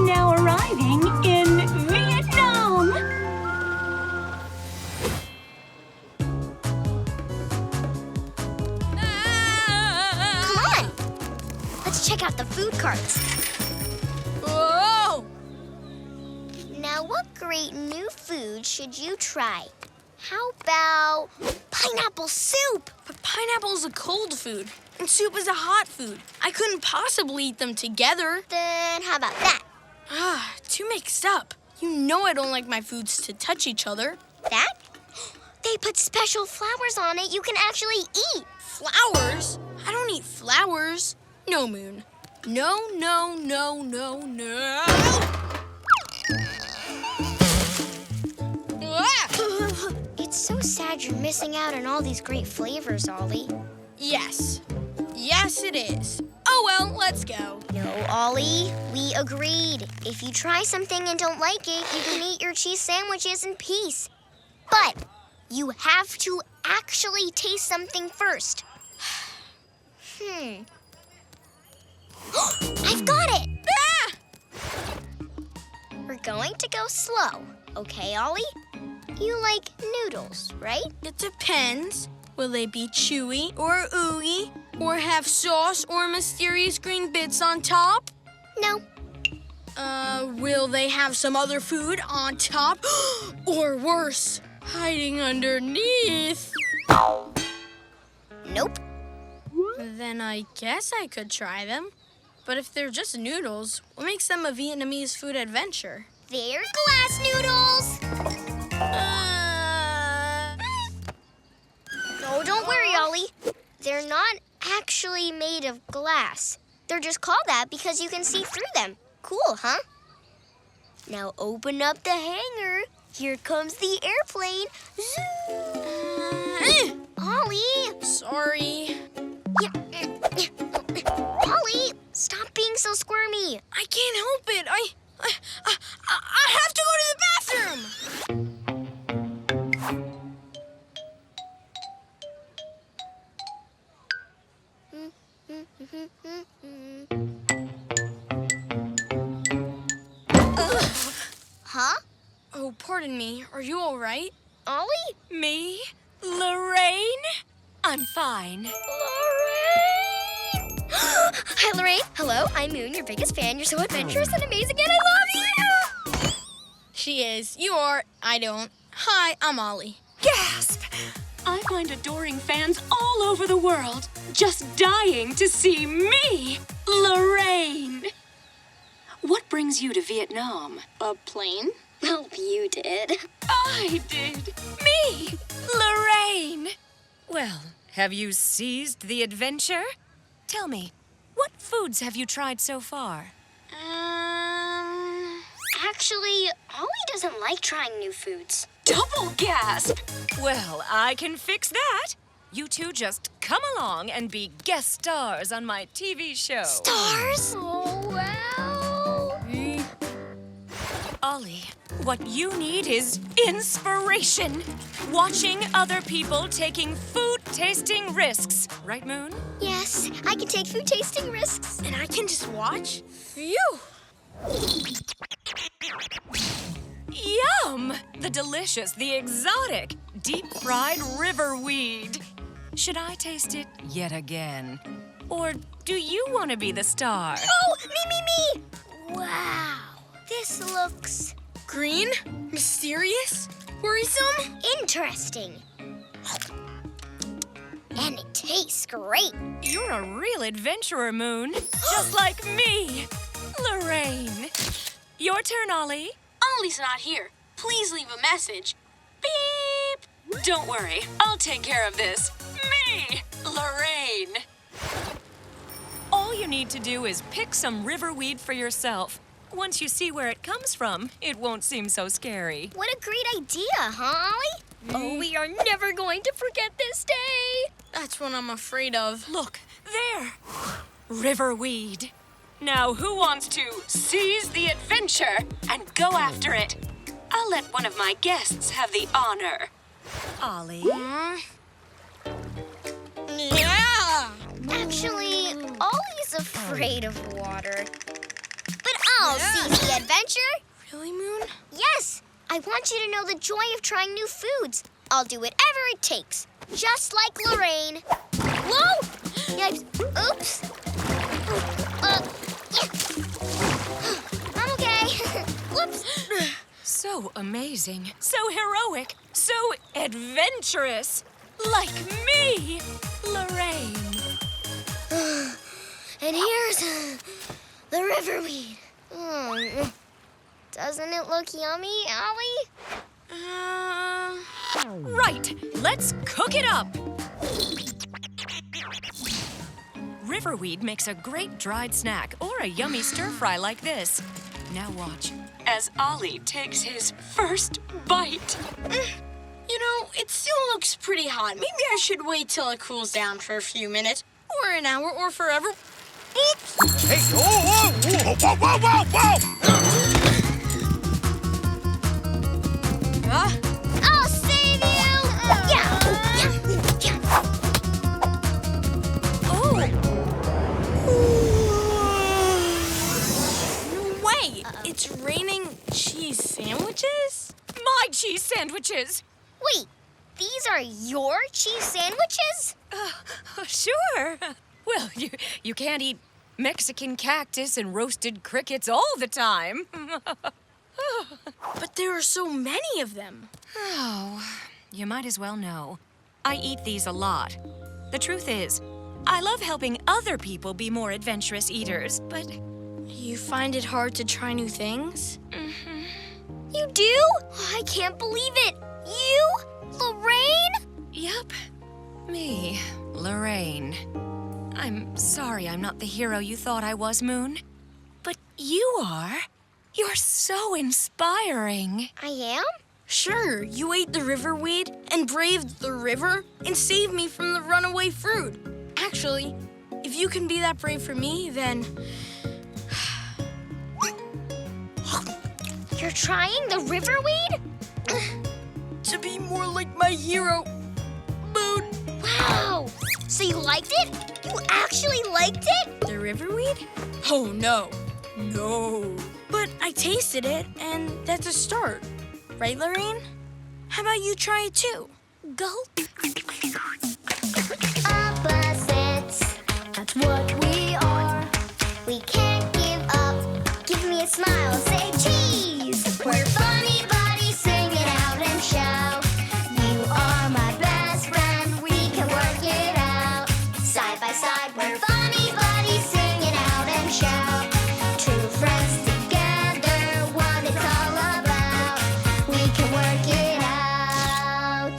Now arriving at the food carts. Whoa! Now, what great new food should you try? How about pineapple soup? But pineapple's a cold food, and soup is a hot food. I couldn't possibly eat them together. Then how about that? Too mixed up. You know I don't like my foods to touch each other. That? They put special flowers on it you can actually eat. Flowers? I don't eat flowers. No, Moon. No, no, no, no, no. It's so sad you're missing out on all these great flavors, Ollie. Yes. Yes, it is. Oh, well, let's go. No, Ollie, we agreed. If you try something and don't like it, you can eat your cheese sandwiches in peace. But you have to actually taste something first. I've got it! We're going to go slow, okay, Ollie? You like noodles, right? It depends. Will they be chewy or ooey? Or have sauce or mysterious green bits on top? No. Will they have some other food on top? Or worse, hiding underneath? Nope. Then I guess I could try them. But if they're just noodles, what makes them a Vietnamese food adventure? They're glass noodles! Oh, don't worry, Ollie. They're not actually made of glass. They're just called that because you can see through them. Cool, huh? Now open up the hanger. Here comes the airplane. Ollie! Sorry. Ollie, stop being so squirmy. I can't help it. I have to go to the bathroom. Huh? Oh, pardon me. Are you all right? Ollie? Me? Lorraine? I'm fine. Lorraine! Hi, Lorraine. Hello, I'm Moon, your biggest fan. You're so adventurous and amazing, and I love you! She is. You are. I don't. Hi, I'm Ollie. Gasp! I find adoring fans all over the world, just dying to see me, Lorraine. What brings you to Vietnam? A plane? Well, you did. I did. Me, Lorraine. Well, have you seized the adventure? Tell me, what foods have you tried so far? Actually, Ollie doesn't like trying new foods. Double gasp! Well, I can fix that. You two just come along and be guest stars on my TV show. Stars? Oh, wow. Ollie, what you need is inspiration. Watching other people taking food-tasting risks. Right, Moon? Yes, I can take food tasting risks. And I can just watch? Phew! Yum! The delicious, the exotic, deep-fried river weed. Should I taste it yet again? Or do you want to be the star? Oh, me! Wow, this looks Green? Mysterious? Worrisome? interesting. And it tastes great. You're a real adventurer, Moon. Just like me, Lorraine. Your turn, Ollie. Ollie's not here. Please leave a message. Beep! Don't worry, I'll take care of this. Me, Lorraine. All you need to do is pick some riverweed for yourself. Once you see where it comes from, it won't seem so scary. What a great idea, huh, Ollie? Oh, we are never going to forget this day. That's what I'm afraid of. Look, there. Riverweed. Now, who wants to seize the adventure and go after it? I'll let one of my guests have the honor. Ollie? Yeah! Actually, Ollie's afraid of water. But I'll seize the adventure. Really, Moon? Yes, I want you to know the joy of trying new foods. I'll do whatever it takes, just like Lorraine. Whoa! Yikes. Oops. So amazing, so heroic, so adventurous. Like me, Lorraine. And here's the riverweed. Doesn't it look yummy, Ollie? Right, let's cook it up. Riverweed makes a great dried snack or a yummy stir-fry like this. Now watch as Ollie takes his first bite. You know, it still looks pretty hot. Maybe I should wait till it cools down for a few minutes, or an hour, or forever. Oops! Hey, whoa, whoa, whoa, whoa, whoa, whoa! I'll save you! Yeah. No way! It's raining cheese sandwiches? My cheese sandwiches! Wait, these are your cheese sandwiches? Sure. Well, you can't eat Mexican cactus and roasted crickets all the time. But there are so many of them. Oh, you might as well know. I eat these a lot. The truth is, I love helping other people be more adventurous eaters, but... You find it hard to try new things? You do? I can't believe it. You? Lorraine? Yep. Me, Lorraine. I'm sorry I'm not the hero you thought I was, Moon. But you are. You're so inspiring. I am? Sure, you ate the riverweed and braved the river and saved me from the runaway fruit. Actually, if you can be that brave for me, then... You're trying the riverweed? to be more like my hero, Moon. Wow! So you liked it? You actually liked it? The riverweed? Oh, no. No. But I tasted it, and that's a start. Right, Lorraine? How about you try it too? Gulp. Opposites, that's what we are. We can't give up. Give me a smile, say cheese. We're funny buddies, sing it out and shout. You are my best friend, we can work it out. Side by side, we're funny buddies, sing it out and shout. True friends together, what it's all about. We can work it out.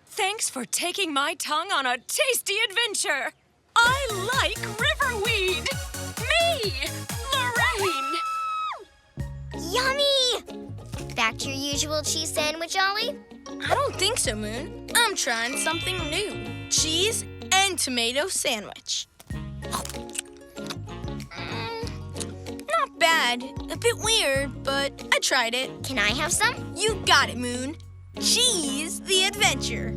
Thanks for taking my tongue on a tasty adventure. I like riverweed. Me, Lorraine. Yummy! Back to your usual cheese sandwich, Ollie? I don't think so, Moon. I'm trying something new. Cheese and tomato sandwich. Not bad. A bit weird, but I tried it. Can I have some? You got it, Moon. Cheese the adventure.